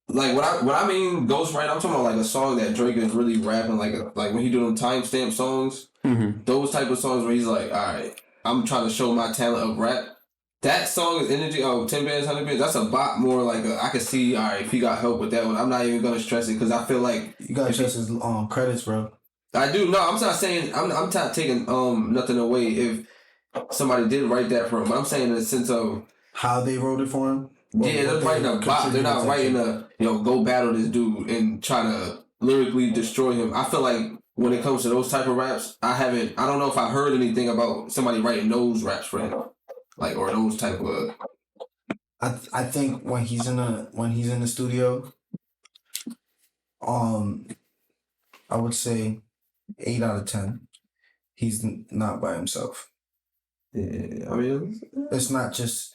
like, what I mean, Ghostwriter, I'm talking about like a song that Drake is really rapping, like when he do them timestamp songs, those type of songs where he's like, all right, I'm trying to show my talent of rap. That song is energy. 10 bands, 100 bands. That's a bot more like I could see. All right, if he got help with that one, I'm not even gonna stress it because I feel like you gotta stress his credits, bro. I do. No, I'm not saying I'm not taking nothing away if somebody did write that for him. But I'm saying in the sense of how they wrote it for him. Yeah, they're writing a bot. They're not writing go battle this dude and try to lyrically destroy him. I feel like when it comes to those type of raps, I don't know if I heard anything about somebody writing those raps for him, like or those type of. I think when he's in the studio, I would say 8 out of 10. He's not by himself. Yeah, I mean, it's not just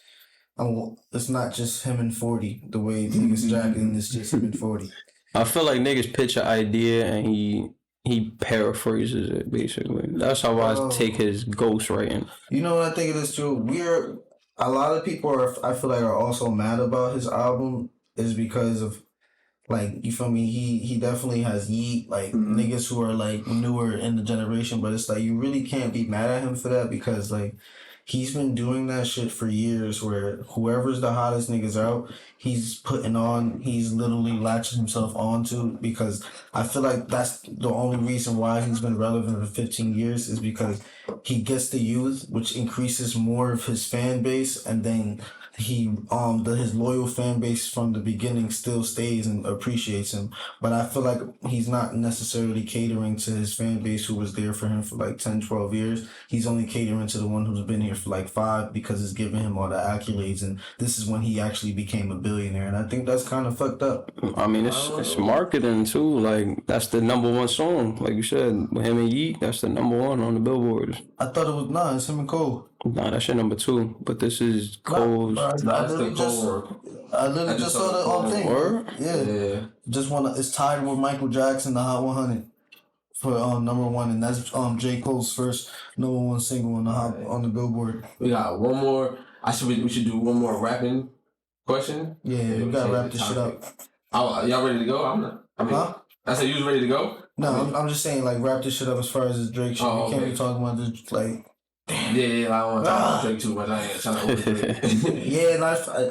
him and 40. The way niggas jacking is just him and 40. I feel like niggas pitch an idea and he paraphrases it basically. That's how I take his ghost writing. You know what I think it is too. A lot of people I feel like are also mad about his album is because of. Like, you feel me? He definitely has yeet, like, niggas who are, like, newer in the generation, but it's like, you really can't be mad at him for that because, like, he's been doing that shit for years where whoever's the hottest niggas out, he's literally latching himself onto because I feel like that's the only reason why he's been relevant for 15 years is because he gets the youth, which increases more of his fan base, and then his loyal fan base from the beginning still stays and appreciates him. But I feel like he's not necessarily catering to his fan base who was there for him for like 10, 12 years. He's only catering to the one who's been here for like 5 because it's giving him all the accolades. And this is when he actually became a billionaire. And I think that's kind of fucked up. I mean, it's marketing too. Like, that's the #1 song. Like you said, with him and Yeet, that's the #1 on the billboards. I thought it was, it's him and Cole. Nah, that's your #2. But this is Cole's. I literally just saw the thing. Word? Yeah. It's tied with Michael Jackson, the Hot 100 for #1, and that's J. Cole's first #1 single on the Billboard. We got one more. We should do one more rapping question. Yeah, we gotta wrap this shit up. Y'all ready to go? I'm not. I mean, I said you was ready to go. No, I'm just saying, like, wrap this shit up as far as this Drake shit. You can't be talking about this, like... Yeah, I don't want to talk about Drake too much. I ain't trying to Drake. Yeah, and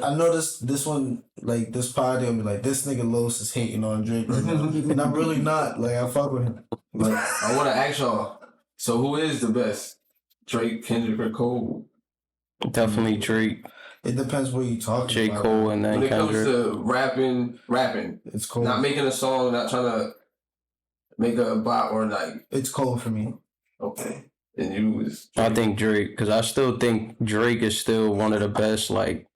I know this one, like, this pod, they'll be like, this nigga Los is hating on Drake right now. And I'm really not. Like, I fuck with him. Like, I want to ask y'all, so who is the best? Drake, Kendrick, or Cole? Definitely Drake. It depends what you talking J. about. Cole and then Kendrick. When it comes to rapping, it's Cole. Not making a song, not trying to make a bot or like. It's Cole for me. Okay. And you was Drake. I think Drake, because I still think Drake is still one of the best, like,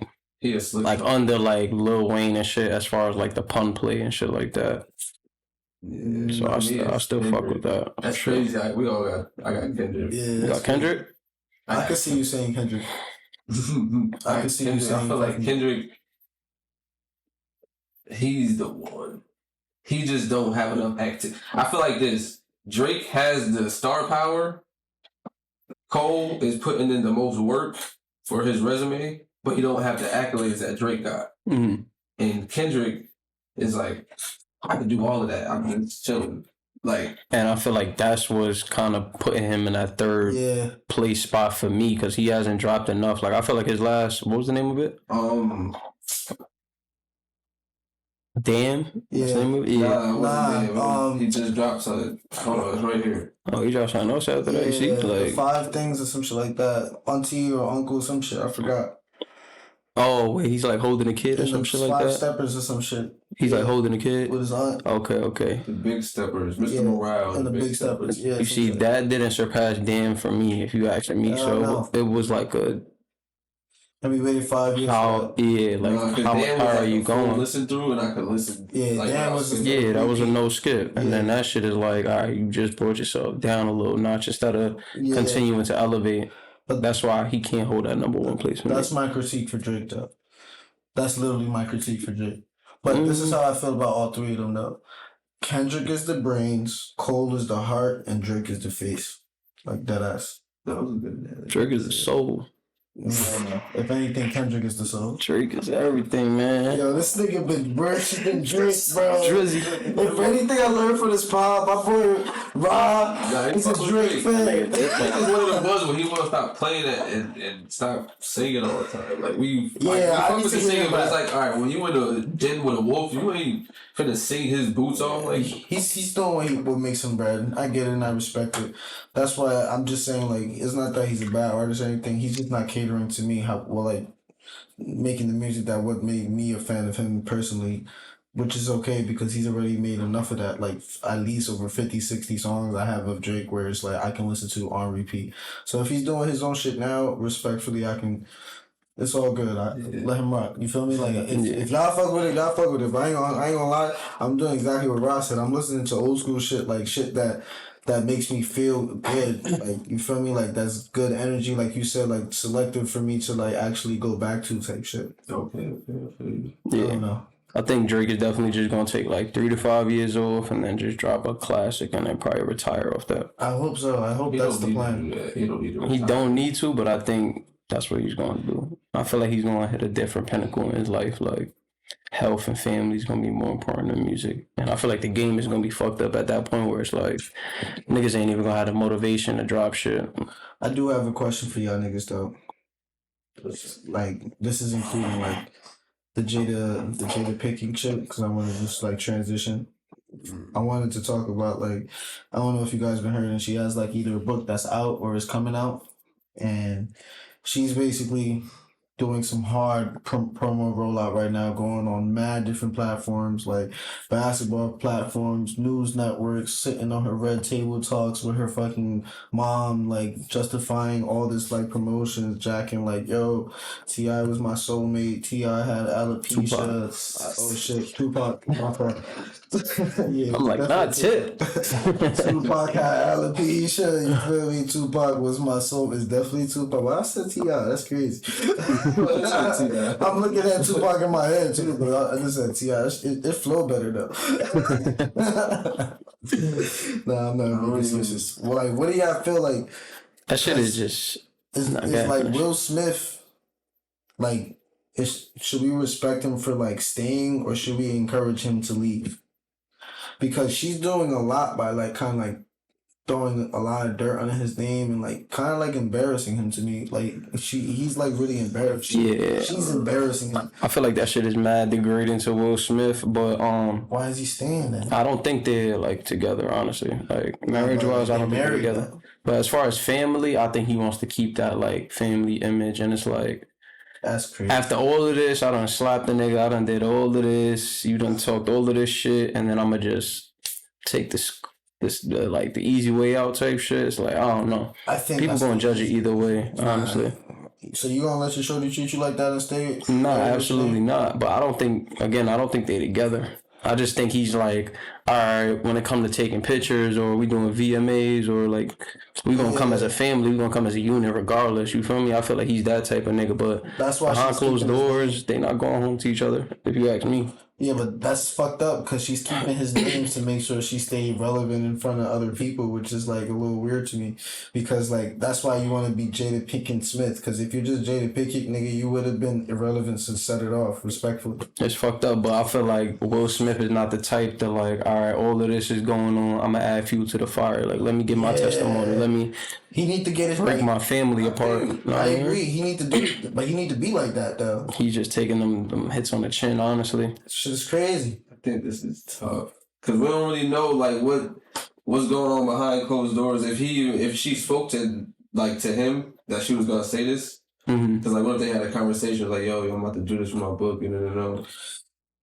under like Lil Wayne and shit, as far as like the pun play and shit like that. Yeah, so I still fuck with that. That's crazy. I got Kendrick. Yeah, you got Kendrick? I can see you saying Kendrick. I can see you saying. I feel like Kendrick. He's the one. He just don't have enough acting. I feel like this. Drake has the star power. Cole is putting in the most work for his resume, but he don't have the accolades that Drake got. Mm-hmm. And Kendrick is like, I can do all of that. I'm just chilling. Like, and I feel like that's what's kind of putting him in that third place spot for me, because he hasn't dropped enough. Like, I feel like his last, what was the name of it? Damn? Yeah. Nah, he just dropped something. Hold on, it's right here. Oh, he dropped something else after that? You see? Like 5 things or some shit like that. Auntie or uncle, some shit. I forgot. Oh, wait, he's like holding a kid or some shit like that? 5 steppers or some shit. He's like holding a kid? With his aunt. Okay. The big steppers. Mr. Morale. And the big steppers. Yeah. You see, that didn't surpass Damn for me, if you ask me. So it was like a... And we waited 5 years. How are you going? Listen through, and I could listen. Yeah, like, that was a no skip, and then that shit is like, all right, you just brought yourself down a little notch instead of continuing to elevate. But that's why he can't hold that number 1 place. That's my critique for Drake, though. That's literally my critique for Drake. But this is how I feel about all 3 of them, though. Kendrick is the brains, Cole is the heart, and Drake is the face. Like that ass. That was a good name. Drake is the soul. No. If anything, Kendrick is the soul. Drake is everything, man. Yo, this nigga been worshipping Drake, bro. Drizzy. If anything I learned from this pod, my boy Rahh is a Drake fan. It's one of the ones when he want to stop playing it and stop singing all the time. Like we fuck with the singing, but it's like, all right, when you in a den with a wolf, you ain't finna sing his boots off. Like he's doing what makes him bread. I get it and I respect it. That's why I'm just saying, like, it's not that he's a bad artist or anything. He's just not catering to me making the music that would make me a fan of him personally, which is okay because he's already made enough of that. Like, at least over 50, 60 songs I have of Drake where it's like I can listen to on repeat. So if he's doing his own shit now, respectfully, it's all good. Let him rock. You feel me? Like, if y'all fuck with it, y'all fuck with it. But I ain't gonna lie, I'm doing exactly what Ross said. I'm listening to old school shit, like shit that makes me feel good. Like, you feel me? Like, that's good energy. Like you said, like, selective for me to, like, actually go back to type shit. Okay. Yeah. I don't know. I think Drake is definitely just going to take, like, 3 to 5 years off and then just drop a classic and then probably retire off that. I hope so. I hope that's the plan. He don't need to, but I think that's what he's going to do. I feel like he's going to hit a different pinnacle in his life. Like, health and family is going to be more important than music. And I feel like the game is going to be fucked up at that point where it's like, niggas ain't even going to have the motivation to drop shit. I do have a question for y'all niggas, though. Like, this is including, like, the Jada picking shit, because I want to just, like, transition. I wanted to talk about, like, I don't know if you guys been hearing, she has, like, either a book that's out or is coming out. And she's basically doing some hard promo rollout right now, going on mad different platforms, like basketball platforms, news networks, sitting on her red table talks with her fucking mom, like justifying all this like promotions, jacking like, yo, T.I. was my soulmate, T.I. had alopecia, oh shit, Tupac, my fault. Yeah, I'm like, not it. Tupac had alopecia, you feel me? Tupac was my soul. It's definitely Tupac. But I said T.I. That's crazy. I'm looking at Tupac in my head too, but I just said T.I. It flow better though. Nah, I'm not really serious. Like, what do y'all feel like? That shit is just. It's like Will Smith. Like, should we respect him for like staying, or should we encourage him to leave? because she's doing a lot by like kind of like throwing a lot of dirt under his name and like kind of like embarrassing him to me. Like he's like really embarrassed. Yeah, she's embarrassing him. I feel like that shit is mad degrading to Will Smith, but why is he staying there? I don't think they're like together, honestly. Like marriage wise, I don't think they're together. Though. But as far as family, I think he wants to keep that like family image, and it's like. That's crazy. After all of this, I done slapped the nigga. I done did all of this. You done talked all of this shit, and then I'ma just take this like the easy way out type shit. It's like I don't know. I think people gonna judge it either way, honestly. So you gonna let your shorty treat you like that and stay? No, absolutely not. But I don't think they together. I just think he's like, all right, when it comes to taking pictures or we doing VMAs or like we gonna come as a family, we gonna come as a unit regardless. You feel me? I feel like he's that type of nigga, but that's why behind closed doors, they not going home to each other, if you ask me. Yeah, but that's fucked up because she's keeping his names to make sure she stay relevant in front of other people, which is like a little weird to me. Because like that's why you want to be Jada Pinkett Smith. Because if you're just Jada Pinkett, nigga, you would have been irrelevant to set it off. Respectfully, it's fucked up. But I feel like Will Smith is not the type to like, all right, all of this is going on. I'm gonna add fuel to the fire. Like, let me get my testimony. Let me. He need to get his break my family apart. I agree. He need to do, but he need to be like that though. He's just taking them hits on the chin. Honestly, shit's crazy. I think this is tough because we don't really know like what's going on behind closed doors. If she spoke to him that she was gonna say this, because like what if they had a conversation like, yo, I'm about to do this for my book,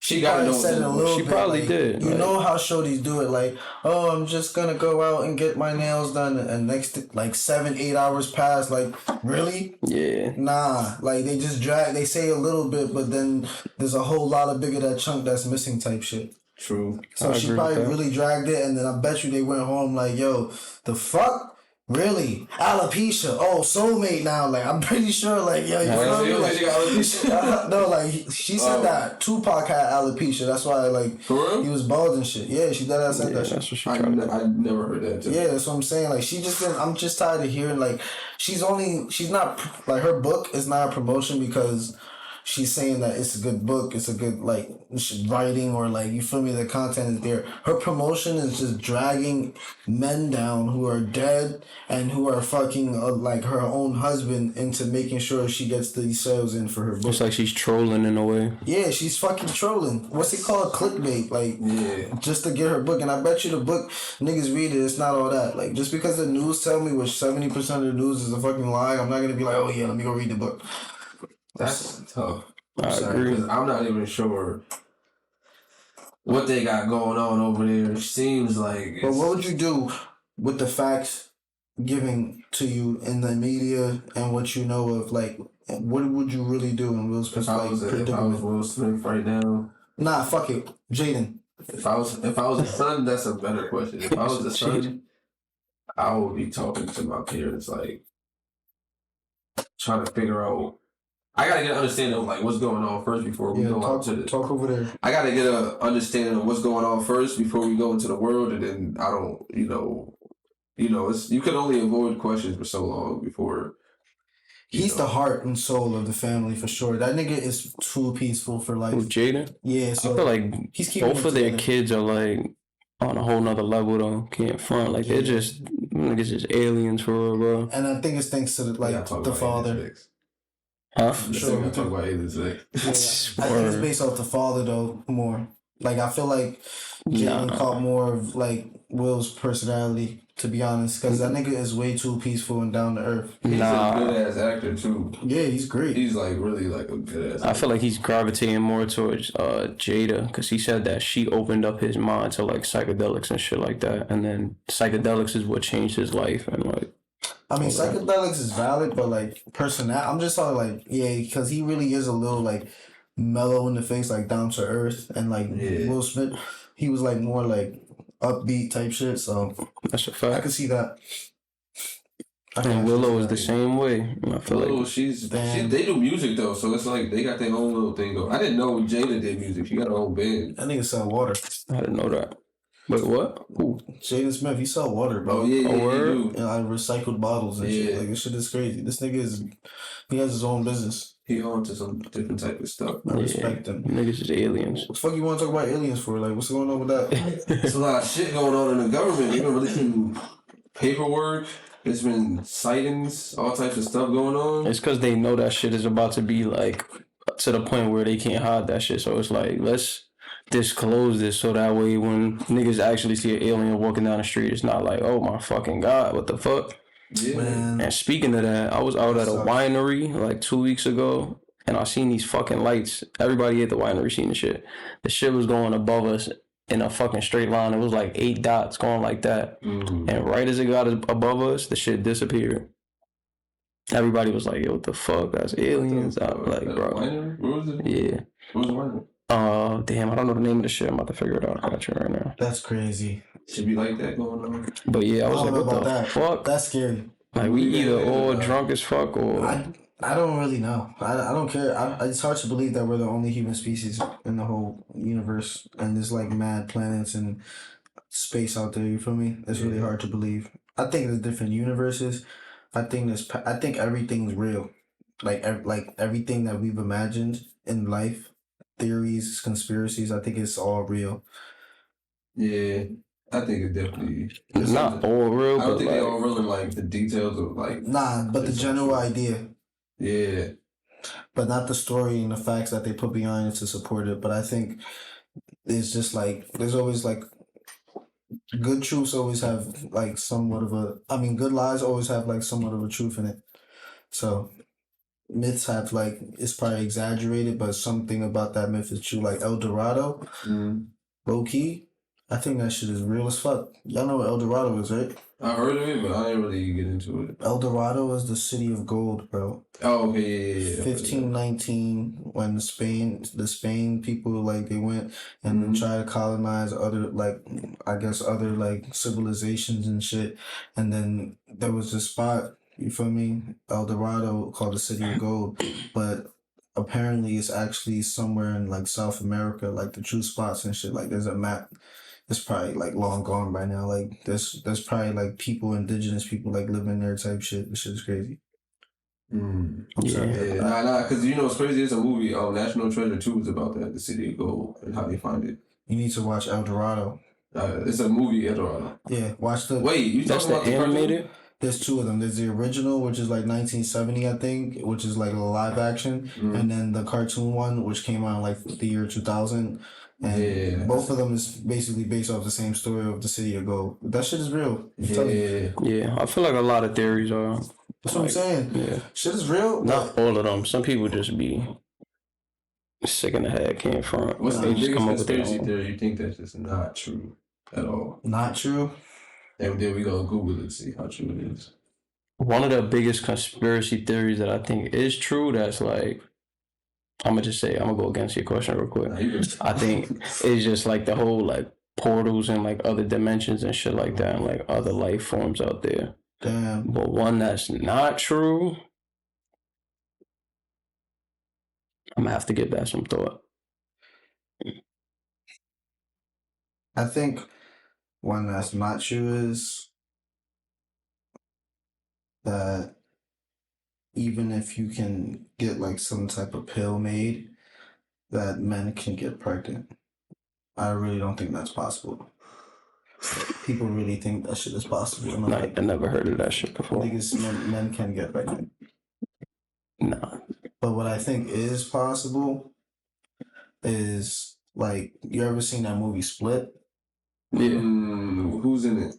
She got to said it a little she bit. Probably did. You know how shorties do it. Like, oh, I'm just gonna go out and get my nails done, and next like 7-8 hours pass. Like, really? Yeah. Nah. Like they just drag. They say a little bit, but then there's a whole lot of bigger that chunk that's missing type shit. True. So she probably really dragged it, and then I bet you they went home like, yo, the fuck. Really? Alopecia. Oh, soulmate now. Like, I'm pretty sure, like, yo, you feel me? Like, alopecia. No, like, she said that Tupac had alopecia. That's why, like, he was bald and shit. Yeah, she said that that's shit. What she I never heard that, too. Yeah, that's what I'm saying. Like, I'm just tired of hearing, like, she's not, like, her book is not a promotion because she's saying that it's a good book, it's a good, like, writing, or, like, you feel me, the content is there. Her promotion is just dragging men down who are dead and who are fucking, like, her own husband into making sure she gets these sales in for her book. It's like she's trolling in a way. Yeah, she's fucking trolling. What's it called? Clickbait. Like, just to get her book. And I bet you the book, niggas read it, it's not all that. Like, just because the news tell me, which 70% of the news is a fucking lie, I'm not going to be like, oh, yeah, let me go read the book. That's tough. I agree. I'm not even sure what they got going on over there. It seems like. But what would you do with the facts given to you in the media and what you know of? Like, what would you really do in Will Smith's if I was Will Smith right now? Nah, fuck it, Jaden. If I was a son, that's a better question. If I was a son, I would be talking to my parents, like trying to figure out. I gotta get an understanding of like what's going on first before we go out to the talk over there. I gotta get an understanding of what's going on first before we go into the world, and then I don't, it's you can only avoid questions for so long before. He's the heart and soul of the family for sure. That nigga is too peaceful for life. With Jada? Yeah, so I feel like both of their kids are like on a whole nother level though. Can't front. Like they're just niggas just aliens for real, bro. And I think it's thanks to the father. Huh? Sure, we talk about aliens today. I think it's based off the father though more. Like I feel like Jaden caught more of like Will's personality, to be honest, because that nigga is way too peaceful and down to earth. He's a good ass actor too. Yeah, he's great. He's like really like a good ass actor. I feel like he's gravitating more towards Jada because he said that she opened up his mind to like psychedelics and shit like that, and then psychedelics is what changed his life and like. I mean, psychedelics is valid, but like I'm just sort of like because he really is a little like mellow in the face, like down to earth, and like Will Smith, he was like more like upbeat type shit. So that's a fact. I can see that. And Willow is the same way. I feel Willow, like they do music though, so it's like they got their own little thing going. I didn't know Jada did music. She got her own band. That nigga sell water. I didn't know that. Wait, what? Who? Jaden Smith, he sell water, bro. Oh yeah, he do. And like recycled bottles and shit. Like this shit is crazy. This nigga he has his own business. He on to some different type of stuff. I respect them. Niggas is aliens. What the fuck you want to talk about aliens for? Like, what's going on with that? There's a lot of shit going on in the government. They've been releasing paperwork. There's been sightings, all types of stuff going on. It's because they know that shit is about to be like to the point where they can't hide that shit. So it's like, let's disclose this so that way when niggas actually see an alien walking down the street, it's not like, oh my fucking God, what the fuck? Yeah. Man. And speaking of that, I was out at a winery like 2 weeks ago and I seen these fucking lights. Everybody at the winery seen the shit. The shit was going above us in a fucking straight line. It was like 8 dots going like that. Mm-hmm. And right as it got above us, the shit disappeared. Everybody was like, yo, what the fuck? That's aliens. I'm like, bro. Winery? Where was it? Yeah. Where was the winery? Damn, I don't know the name of the shit. I'm about to figure it out. I got you right now. That's crazy. Should be like that going on. But yeah, I was like, what the fuck? That's scary. Like, we either all drunk as fuck or... I don't really know. I don't care. It's hard to believe that we're the only human species in the whole universe, and there's like mad planets and space out there. You feel me? It's really hard to believe. I think there's different universes. I think everything's real. Like everything that we've imagined in life, theories, conspiracies. I think it's all real. Yeah, I think it definitely. It's not all real, I don't but think like, they all really like the details of like. Nah, but the general idea. Yeah. But not the story and the facts that they put behind it to support it. But I think it's just like there's always like good truths always have like somewhat of a. I mean, good lies always have like somewhat of a truth in it. So myths have like it's probably exaggerated, but something about that myth is true. Like El Dorado, low key. I think that shit is real as fuck. Y'all know what El Dorado is, right? I heard of it, but I didn't really get into it. El Dorado is the city of gold, bro. Oh, okay, yeah. 1519, when the Spain people like they went and tried to colonize other other civilizations and shit, and then there was this spot, you feel me, El Dorado, called the City of Gold, but apparently it's actually somewhere in like South America, like the true spots and shit. Like there's a map. It's probably like long gone by now. Like there's probably like indigenous people like living there type shit. This shit is crazy. Yeah, because you know what's crazy? It's a movie, National Treasure 2 is about that, the City of Gold and how they find it. You need to watch El Dorado. It's a movie, El Dorado. Yeah, watch the. Wait, you talking about the animated? There's two of them. There's the original, which is like 1970, I think, which is like a live action, and then the cartoon one, which came out like the year 2000. And both of them is basically based off the same story of the City of Gold. That shit is real. Yeah, I feel like a lot of theories are. That's what I'm saying. Yeah, shit is real. Not all of them. Some people just be sick in the head, can't front. What's the biggest conspiracy theory you think that's just not true at all? Not true. And then we go Google it and see how true it is. One of the biggest conspiracy theories that I think is true, that's like, I'm gonna go against your question real quick. I think it's just like the whole like portals and like other dimensions and shit like that, and like other life forms out there. Damn. But one that's not true, I'm gonna have to give that some thought. I think one that's not true is that even if you can get like some type of pill made, that men can get pregnant. I really don't think that's possible. People really think that shit is possible. Nah, I never heard of that shit before. Men can get pregnant. Nah. But what I think is possible is like, you ever seen that movie Split? Yeah. Who's in it?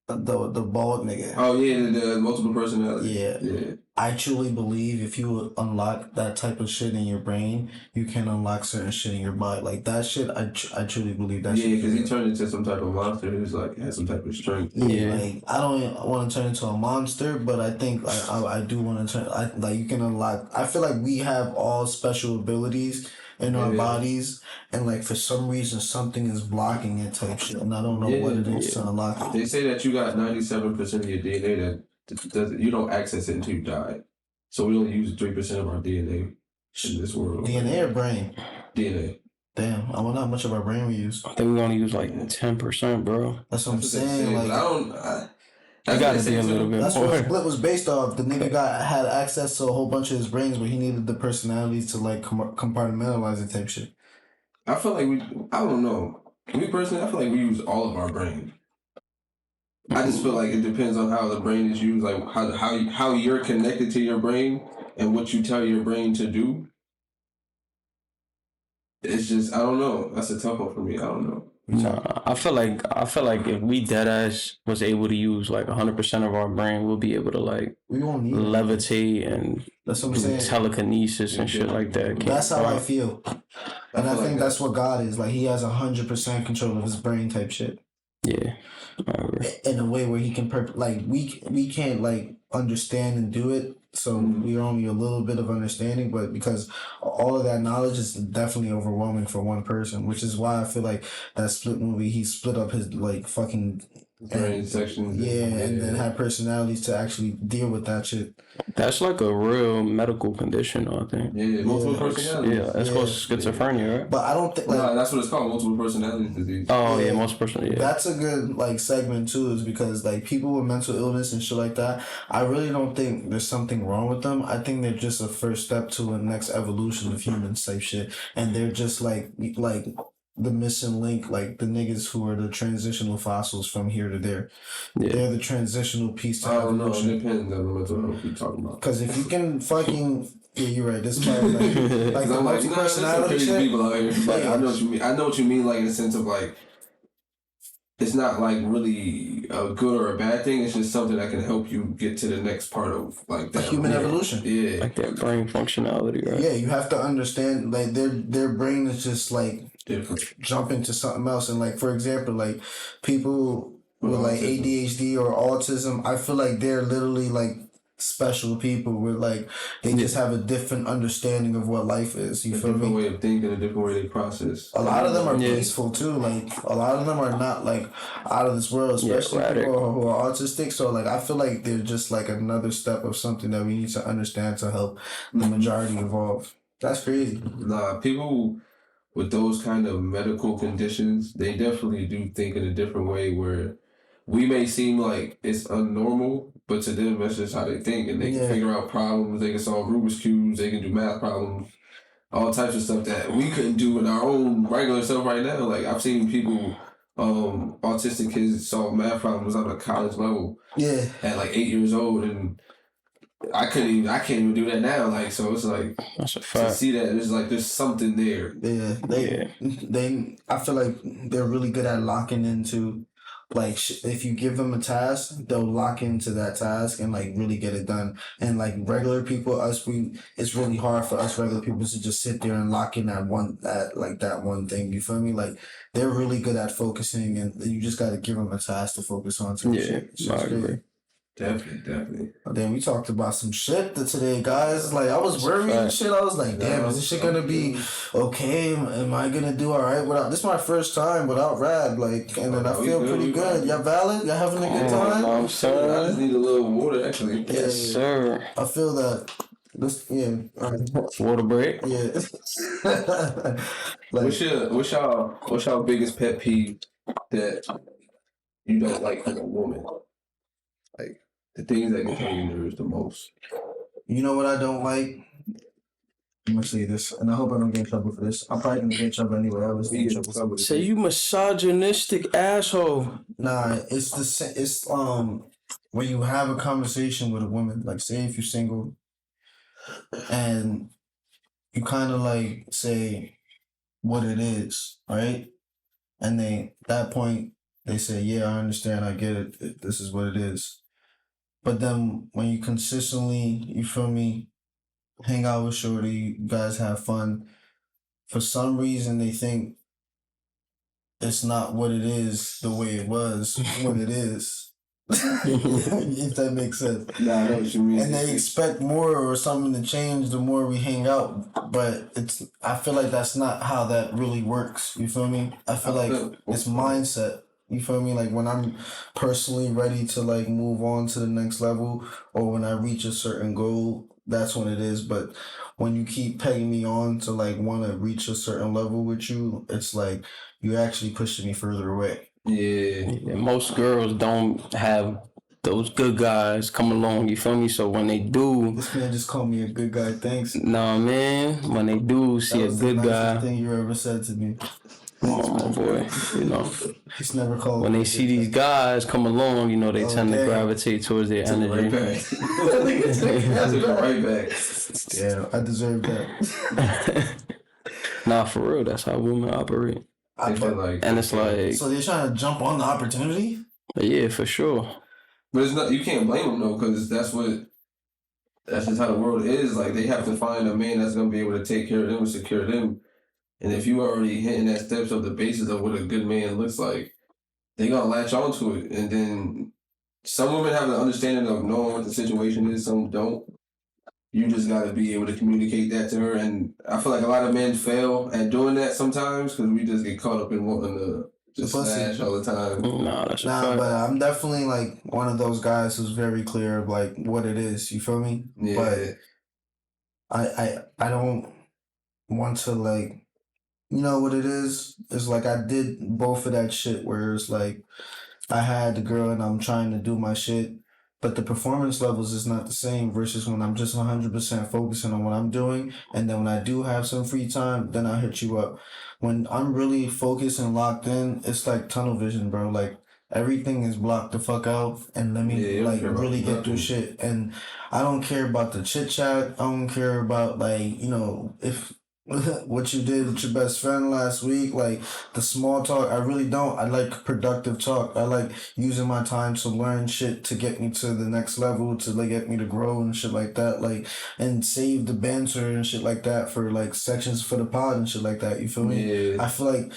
The bald nigga. Oh yeah, the multiple personality. Yeah. I truly believe if you unlock that type of shit in your brain, you can unlock certain shit in your body. Like that shit, I truly believe that shit. Yeah, because he turned into some type of monster who's like has some type of strength. Yeah, like I don't want to turn into a monster, but I think like I do want to turn. Like you can unlock. I feel like we have all special abilities in our bodies, and like for some reason something is blocking it type shit, and I don't know what it is to unlock it. They say that you got 97% of your DNA that you don't access it until you die. So we only use 3% of our DNA in this world. DNA or brain? DNA. Damn, I wonder how much of our brain we use. I think we only use like 10%, bro. That's what I'm saying. Like You gotta be a little bit That's more. what Split was based off. The nigga had access to a whole bunch of his brains, but he needed the personalities to like compartmentalize it type shit. I feel like I don't know. Me personally, I feel like we use all of our brain. I just feel like it depends on how the brain is used, like how you're connected to your brain and what you tell your brain to do. It's just, I don't know. That's a tough one for me. I don't know. Nah, I feel like if we deadass was able to use like 100% of our brain, we'll be able to like We won't need levitate and that's what I'm do saying. telekinesis and shit like that. That's how I feel, and I think that's what God is. Like he has 100% control of his brain type shit. Yeah, in a way where he can like we can't like understand and do it, so we're only a little bit of understanding, but because all of that knowledge is definitely overwhelming for one person, which is why I feel like that Split movie, he split up his like fucking brain sections, and then had personalities to actually deal with that shit. That's like a real medical condition, I think. Yeah, multiple personalities. Yeah, that's called schizophrenia, right? But I don't think like that's what it's called, multiple personality disease. Oh yeah, most personality. Yeah. That's a good like segment too, is because like people with mental illness and shit like that, I really don't think there's something wrong with them. I think they're just a first step to a next evolution of humans type shit, and they're just like the missing link, like the niggas who are the transitional fossils from here to there. Yeah. They're the transitional piece to evolution. It depends on what you're talking about. Because if you can fucking you're right. This part, like the multi-personality shit. People out here, but I know what you mean. I know what you mean, like in the sense of like, it's not like really a good or a bad thing. It's just something that can help you get to the next part of like that human evolution. Yeah, like that brain functionality, right? Yeah, you have to understand like their brain is just like different. Jump into something else, and like for example, like people with like ADHD or autism, I feel like they're literally like special people where like they just have a different understanding of what life is. You feel me? A different way of thinking, a different way they process. A lot of them are peaceful too. Like a lot of them are not like out of this world, especially people who are autistic. So like I feel like they're just like another step of something that we need to understand to help the majority evolve. That's crazy. Nah, people with those kind of medical conditions, they definitely do think in a different way where we may seem like it's unnormal, but to them, that's just how they think. And they can figure out problems, they can solve Rubik's Cubes, they can do math problems, all types of stuff that we couldn't do in our own regular stuff right now. Like, I've seen people, autistic kids solve math problems on a college level at like 8 years old, and I can't even do that now. Like, so it's like, that's a fact. To see that, it's like there's something there. They I feel like they're really good at locking into. Like, if you give them a task, they'll lock into that task and, like, really get it done. And, like, regular people, it's really hard for us regular people to just sit there and lock in that one thing. You feel me? Like, they're really good at focusing, and you just got to give them a task to focus on. I agree. Definitely. Then we talked about some shit today, guys. Like, I was worried and shit. I was like, damn, is this shit gonna be okay? Am I gonna do all right without? This is my first time without Rad. Like, and then I feel pretty good. Y'all valid? Y'all having a good time? I'm sorry. I just need a little water, actually. Yes, sir. I feel that. Water break. Yeah. Like, what's y'all biggest pet peeve that you don't like from a woman? Like, the things that get on your nerves the most. You know what I don't like? I'm gonna say this, and I hope I don't get in trouble for this. I'm probably gonna get in trouble anyway. I was in trouble. Say you misogynistic asshole. Nah, it's when you have a conversation with a woman, like say if you're single, and you kind of like say what it is, right? And at that point they say, yeah, I understand, I get it. This is what it is. But then when you consistently, you feel me, hang out with shorty, you guys have fun, for some reason they think it's not what it is the way it was what it is. If that makes sense. Nah, I know what you mean. And they expect more or something to change the more we hang out. But I feel like that's not how that really works. You feel me? I feel like it's mindset. You feel me? Like when I'm personally ready to like move on to the next level, or when I reach a certain goal, that's when it is. But when you keep pegging me on to like want to reach a certain level with you, it's like you're actually pushing me further away. Yeah. Most girls don't have those good guys come along, you feel me? So when they do, This man just called me a good guy. Thanks. nah, man, when they do see a good the guy, nicest thing you ever said to me. come on, my boy, you know. He's never called When me they see these guys come along, you know, they tend to gravitate towards their energy. Right back. That's it right back. Yeah, I deserve that. Nah, for real, that's how women operate. And it's like, so they're trying to jump on the opportunity. Yeah, for sure. But it's not. You can't blame them though, because that's just how the world is. Like they have to find a man that's gonna be able to take care of them and secure them. And if you already hitting that steps of the basis of what a good man looks like, they gonna latch onto it. And then some women have an understanding of knowing what the situation is, some don't. You just gotta be able to communicate that to her. And I feel like a lot of men fail at doing that sometimes because we just get caught up in wanting to just smash all the time. Nah, that's a fact. But I'm definitely like one of those guys who's very clear of like what it is. You feel me? Yeah. But I don't want to like, you know what it is? It's like I did both of that shit where it's like I had the girl and I'm trying to do my shit, but the performance levels is not the same versus when I'm just 100% focusing on what I'm doing. And then when I do have some free time, then I hit you up. When I'm really focused and locked in, it's like tunnel vision, bro. Like everything is blocked the fuck out and let me like really get through shit. And I don't care about the chit chat. I don't care about like, you know, if what you did with your best friend last week, like the small talk. I really don't. I like productive talk. I like using my time to learn shit to get me to the next level, to like get me to grow and shit like that. Like and save the banter and shit like that for like sections for the pod and shit like that. You feel me? Yeah. I feel like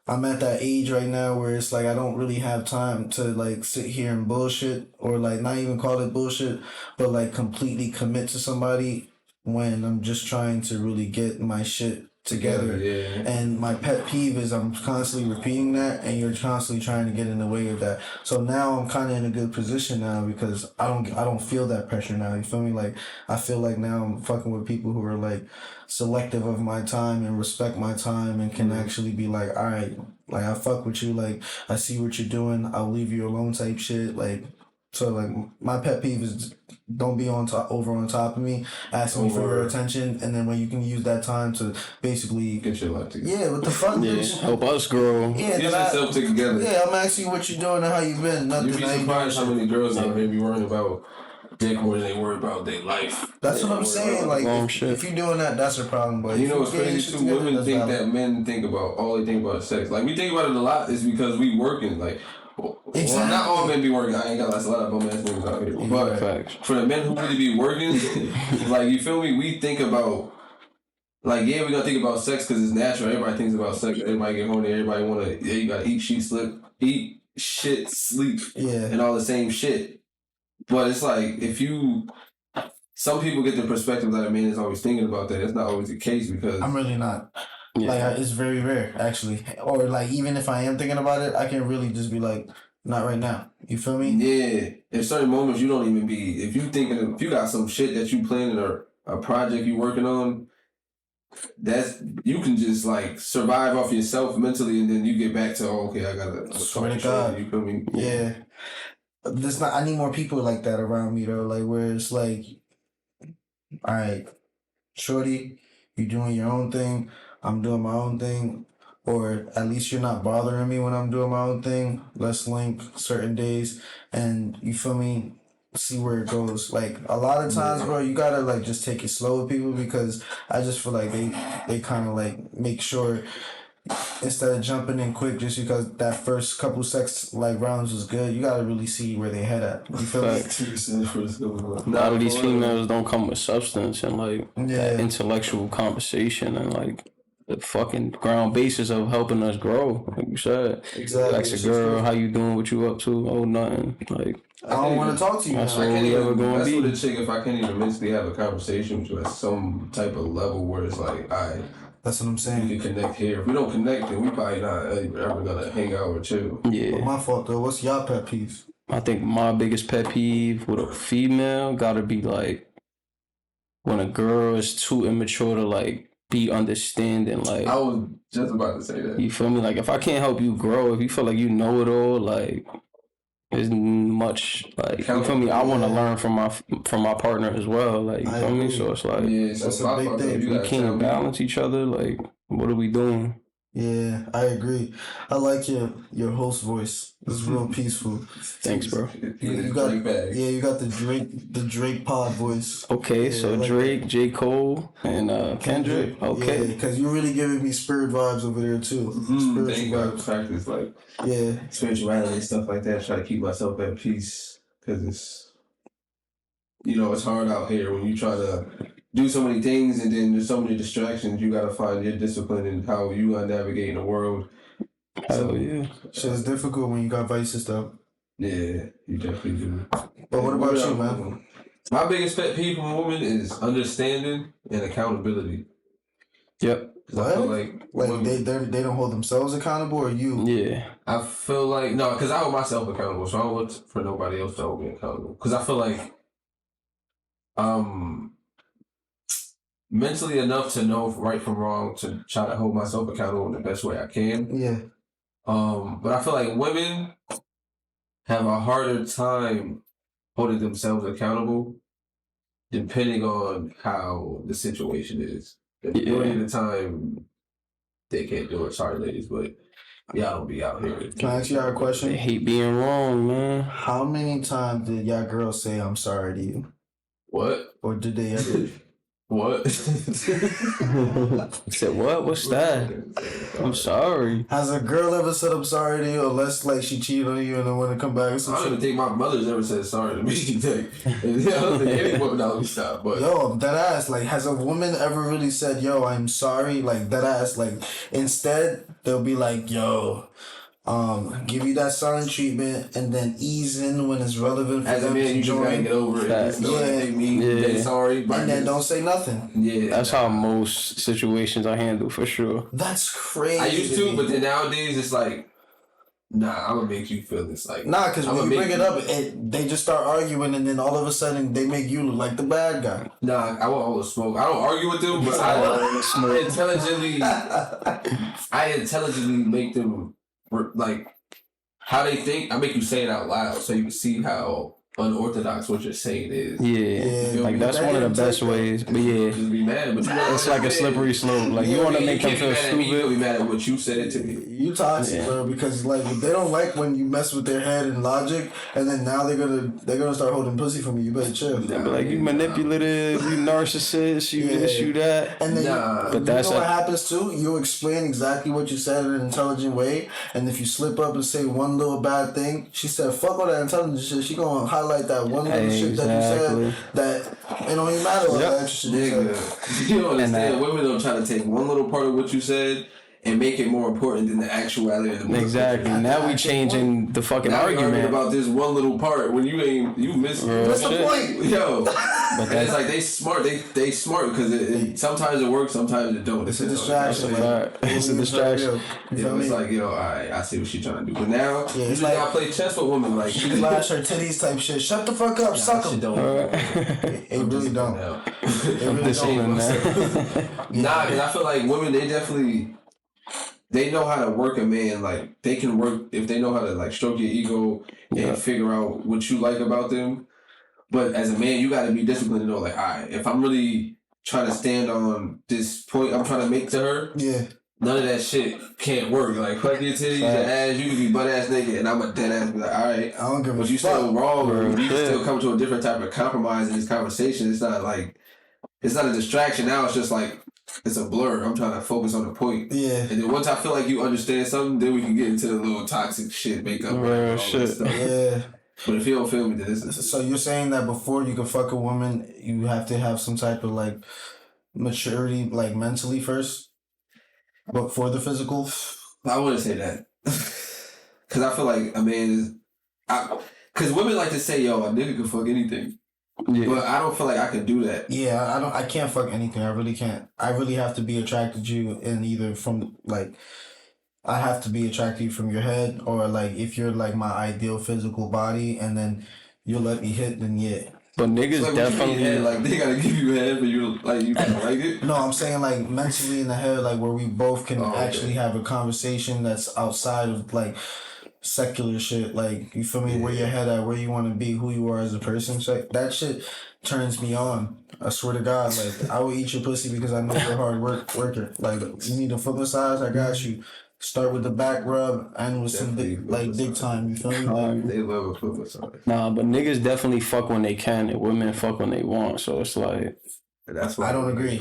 I'm at that age right now where it's like I don't really have time to like sit here and bullshit or like not even call it bullshit, but like completely commit to somebody when I'm just trying to really get my shit together. Yeah. And my pet peeve is I'm constantly repeating that and you're constantly trying to get in the way of that. So now I'm kind of in a good position now because I don't feel that pressure now. You feel me? Like I feel like now I'm fucking with people who are like selective of my time and respect my time and can actually be like, all right, like I fuck with you. Like I see what you're doing. I'll leave you alone type shit. Like, so like my pet peeve is don't be on top of me, asking me for your attention, and then when you can use that time to basically get your life together. Yeah, what the fuck? Yeah, help us grow. Yeah, get yourself together. Yeah, I'm asking you what you're doing and how you been. Nothing. You'd be surprised how many girls out there be worrying about dick more than they worry about their life. That's what I'm saying. Like if you're doing that, that's a problem. But you know what's crazy too? Women think that men think about all they think about is sex. Like we think about it a lot is because we working. Like. Exactly. Well, not all men be working. I ain't got a lot of bum ass niggas out here. But for the men who really be working, like, you feel me? We think about, like, yeah, we gonna think about sex because it's natural. Everybody thinks about sex. Everybody get horny. Everybody wanna, you gotta eat, shit, sleep, and all the same shit. But it's like, some people get the perspective that a man is always thinking about that. It's not always the case because I'm really not. Yeah. Like it's very rare, actually. Or like even if I am thinking about it, I can really just be like, not right now. You feel me? Yeah. In certain moments, you don't even be. If you got some shit that you planning or a project you working on, you can just like survive off yourself mentally, and then you get back to okay, I gotta. Swear to God. You feel me? Yeah. I need more people like that around me though. Like where it's like, all right, shorty, you doing your own thing. I'm doing my own thing, or at least you're not bothering me when I'm doing my own thing. Let's link certain days, and you feel me? See where it goes. Like a lot of times, bro, you gotta like just take it slow with people because I just feel like they kind of like make sure instead of jumping in quick just because that first couple sex like rounds was good, you gotta really see where they head at. You feel me? A lot of these females don't come with substance and like that intellectual conversation and like the fucking ground basis of helping us grow. Like you said, exactly. Ask a girl, how you doing? What you up to? Oh, nothing. Like I don't want to talk to you. That's now. all we ever gonna be. That's what a chick. If I can't even mentally have a conversation with you at some type of level where it's like, alright. That's what I'm saying. We can connect here. If we don't connect, then we probably not ever gonna hang out or chill. Yeah. But my fault though. What's your pet peeve? I think my biggest pet peeve with a female gotta be like when a girl is too immature to like be understanding. Like I was just about to say that. You feel me? Like if I can't help you grow, if you feel like you know it all, like is much like, you feel me? I want to learn from my partner as well. Like, you feel me? So it's like, that's a big thing. If we can't balance each other, like, what are we doing? Yeah, I agree. I like your host voice. It's real peaceful. Thanks, bro. You got you got the Drake pod voice. Okay, yeah, so like Drake, that. J. Cole, and Kendrick. Okay, because you're really giving me spirit vibes over there too. Spiritual vibes. Practice like spirituality and stuff like that. Try to keep myself at peace because it's it's hard out here when you try to do so many things and then there's so many distractions. You gotta find your discipline and how you are navigating the world. Hell yeah. So it's difficult when you got vices though. Yeah, you definitely do. But what about you, man? My biggest pet peeve from women is understanding and accountability. Yep. What? I feel like they don't hold themselves accountable, or you? Yeah. I feel like no, because I hold myself accountable, so I don't look for nobody else to hold me accountable. Because I feel like mentally enough to know right from wrong to try to hold myself accountable in the best way I can. Yeah. But I feel like women have a harder time holding themselves accountable depending on how the situation is. The majority of the time, they can't do it. Sorry, ladies, but y'all don't be out here. Can I ask y'all a question? They hate being wrong, man. How many times did y'all girls say, "I'm sorry" to you? What? Or did they ever? What? Said what? What's that? I'm sorry. Has a girl ever said I'm sorry to you, unless like she cheated on you and then want to come back? I don't even think my mother's ever said sorry to me. I don't think any woman out of stop. But yo, that ass. Like, has a woman ever really said, "Yo, I'm sorry"? Like that ass. Like instead, they'll be like, "Yo." Give you that silent treatment and then ease in when it's relevant for as them a man, to you join. gotta get over it. They sorry, and then don't say nothing. Yeah, that's how most situations I handle for sure. That's crazy. I used to, but then nowadays it's like, nah, I'm gonna make you feel this. Like, nah, because when you bring it up, they just start arguing, and then all of a sudden they make you look like the bad guy. Nah, I want all the smoke. I don't argue with them, but I intelligently make them. Like how they think, I make you say it out loud so you can see how unorthodox what you're saying is. Yeah. Like that's one of the best ways. But yeah, just be mad, but it's like a slippery slope. Like you want to make them feel stupid. You be mad at what you said to me. You toxic, bro, because like they don't like when you mess with their head and logic, and then now they're gonna start holding pussy from you. You better chill. Like you manipulative, you narcissist, you this, you that. And then but that's what happens too. You explain exactly what you said in an intelligent way, and if you slip up and say one little bad thing, she said, "Fuck all that intelligent shit." She gonna highlight that one little shit that you said that it don't even matter what that extra shit you said. You don't understand. Women don't try to take one little part of what you said and make it more important than the actuality of the exactly. Now we changing the fucking argument about this one little part when you miss the point, yo. But it's like they smart. They smart because it sometimes it works, sometimes it don't. It's a distraction. It's a distraction. It's like alright, I see what she's trying to do. But now it's like I play chess with women. Like she flash her titties type shit. Shut the fuck up, suck them. It really don't. It really don't. Nah, because I feel like women they know how to work a man. Like they can work if they know how to like stroke your ego and figure out what you like about them. But as a man, you got to be disciplined to know, like, all right, if I'm really trying to stand on this point I'm trying to make to her, none of that shit can't work. Like, fuck your titties, your ass, you can be butt ass naked, and I'm a dead ass. Be like, all right, I don't give a fuck. But you still wrong, or you still come to a different type of compromise in this conversation. It's not like it's not a distraction. Now it's just like it's a blur. I'm trying to focus on the point. Yeah. And then once I feel like you understand something, then we can get into the little toxic shit, makeup, all shit. That stuff. Yeah. But if you don't feel me, then this is... So you're saying that before you can fuck a woman, you have to have some type of like maturity, like mentally first, but for the physical? I wouldn't say that. Because I feel like a man is... Because women like to say, yo, a nigga can fuck anything. Yeah. But I don't feel like I can do that. Yeah, I can't fuck anything. I really can't. I really have to be attracted to you in either from like... I have to be attracted to you from your head, or like if you're like my ideal physical body, and then you'll let me hit, then yeah. But niggas like, definitely like they gotta give you head, but you like it. No, I'm saying like mentally in the head, like where we both can actually have a conversation that's outside of like secular shit. Like, you feel me? Where your head at, where you want to be, who you are as a person. So that shit turns me on. I swear to God, like, I will eat your pussy because I know you're a hard worker. Like, you need a foot massage, I got you. Start with the back rub and with some dick time. You feel me? Like, they love a foot massage. Nah, but niggas definitely fuck when they can, and women fuck when they want. So it's like, that's why I don't agree.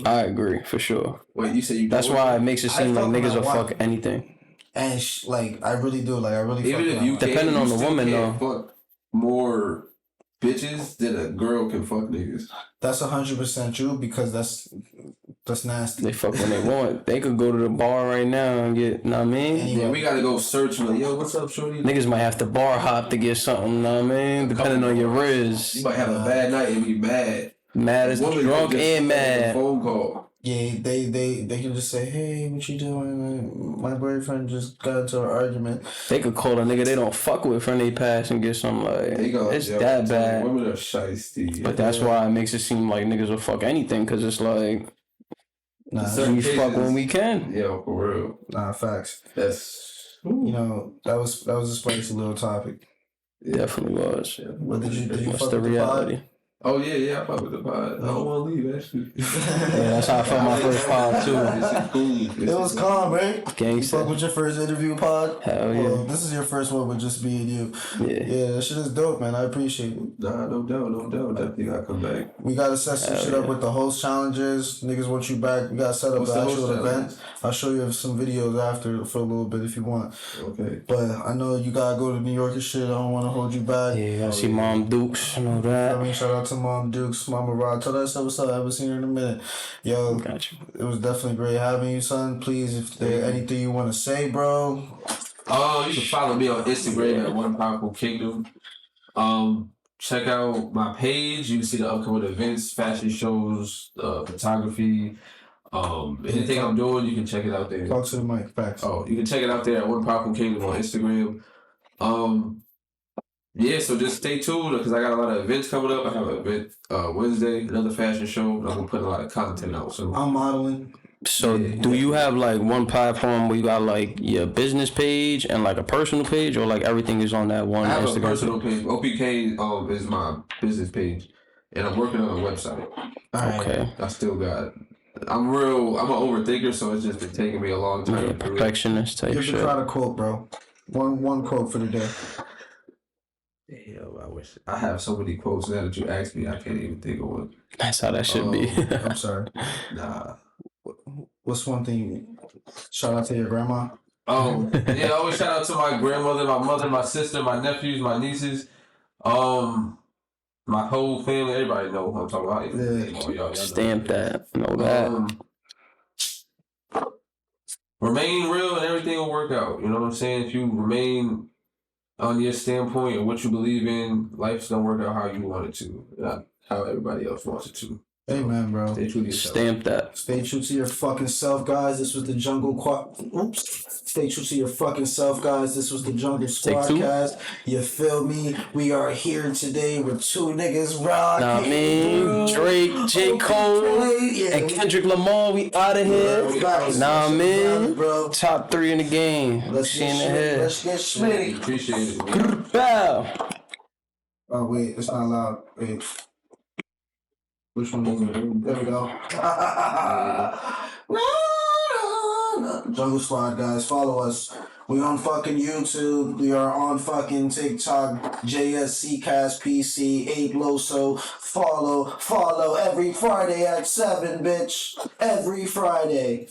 I agree for sure. Wait, you say you? That's why it makes it seem like niggas will fuck wife. anything. And like, I really do. Like, I really. Even fuck if you depending on the woman though, fuck more bitches than a girl can fuck niggas. That's 100% true because that's nasty. They fuck when they want. They could go to the bar right now and get, know what I mean? Anyway. Yeah, we gotta go search. Like, yo, what's up, shorty? Niggas might have to bar hop to get something, know what I mean? Depending on your riz. You might have a bad night and be mad. Mad as drunk and mad. Phone call. Yeah, they can just say, hey, what you doing? My boyfriend just got into an argument. They could call a nigga they don't fuck with from they past and get something like, it's that bad. Women are shiesty. But that's why it makes it seem like niggas will fuck anything, because it's like, we fuck when we can. Yeah, for real. Nah, facts. That's, you know, that was a spicy little topic. Definitely was. What did you What's the reality? Oh yeah, I fuck with the pod. I don't want to leave actually. Yeah, that's how I felt my first pod too. It was calm, right? Gangsta. You fuck with your first interview pod? Hell yeah. Well, this is your first one with just me and you. Yeah, that shit is dope, man. I appreciate it. Nah, no doubt. Definitely gotta come back. We gotta set some shit up with the host challenges. Niggas want you back. We gotta set up the actual event. I'll show you some videos after for a little bit if you want. Okay. But I know you gotta go to New York and shit. I don't want to hold you back. Yeah, you gotta see Mom Dukes and all that. I mean, shout out to Mom Dukes, Mama Rod. Tell that stuff what's up. I haven't seen her in a minute. Yo, got you. It was definitely great having you, son. Please, if there's anything you want to say, bro. You can follow me on Instagram at One Powerful Kingdom. Check out my page. You can see the upcoming events, fashion shows, photography. Anything I'm doing, you can check it out there. Talk to the mic, facts. You can check it out there at One Powerful Kingdom on Instagram. Yeah, so just stay tuned because I got a lot of events coming up. I have an event Wednesday, another fashion show. I'm gonna put a lot of content out. So I'm modeling. So do you have like one platform where you got like your business page and like a personal page, or like everything is on that one? I have Instagram a personal page. OPK is my business page, and I'm working on a website. Okay. I still got. I'm an overthinker, so it's just been taking me a long time. Yeah, perfectionist type shit. shit. Give the crowd a quote, bro. One quote for the day. Damn, I wish I have so many quotes now that you asked me. I can't even think of one. That's how that should be. I'm sorry. Nah. What's one thing? Shout out to your grandma. Yeah, always shout out to my grandmother, my mother, my sister, my nephews, my nieces, my whole family. Everybody know who I'm talking about. Yeah. Y'all Stamp that. Know that. Remain real and everything will work out. You know what I'm saying? If you remain on your standpoint and what you believe in, life's gonna work out how you want it to, not how everybody else wants it to. Amen, bro. Stay true to yourself. Stamp that. Stay true to your fucking self, guys. This was the Jungle Stay true to your fucking self, guys. This was the Jungle Squadcast. You feel me? We are here today with two niggas rocking. Nah, man. Drake, J. Cole, and Kendrick Lamar. We out of here. Nah, man. Bro. Top 3 in the game. Let's get Schmitty. Appreciate it. Bow. Oh wait, it's not loud. Wait. Which one is it? There we go. Jungle Squad, guys, follow us. We on fucking YouTube. We are on fucking TikTok. JSCcast PC. Ape Loso. Follow every Friday at 7, bitch. Every Friday.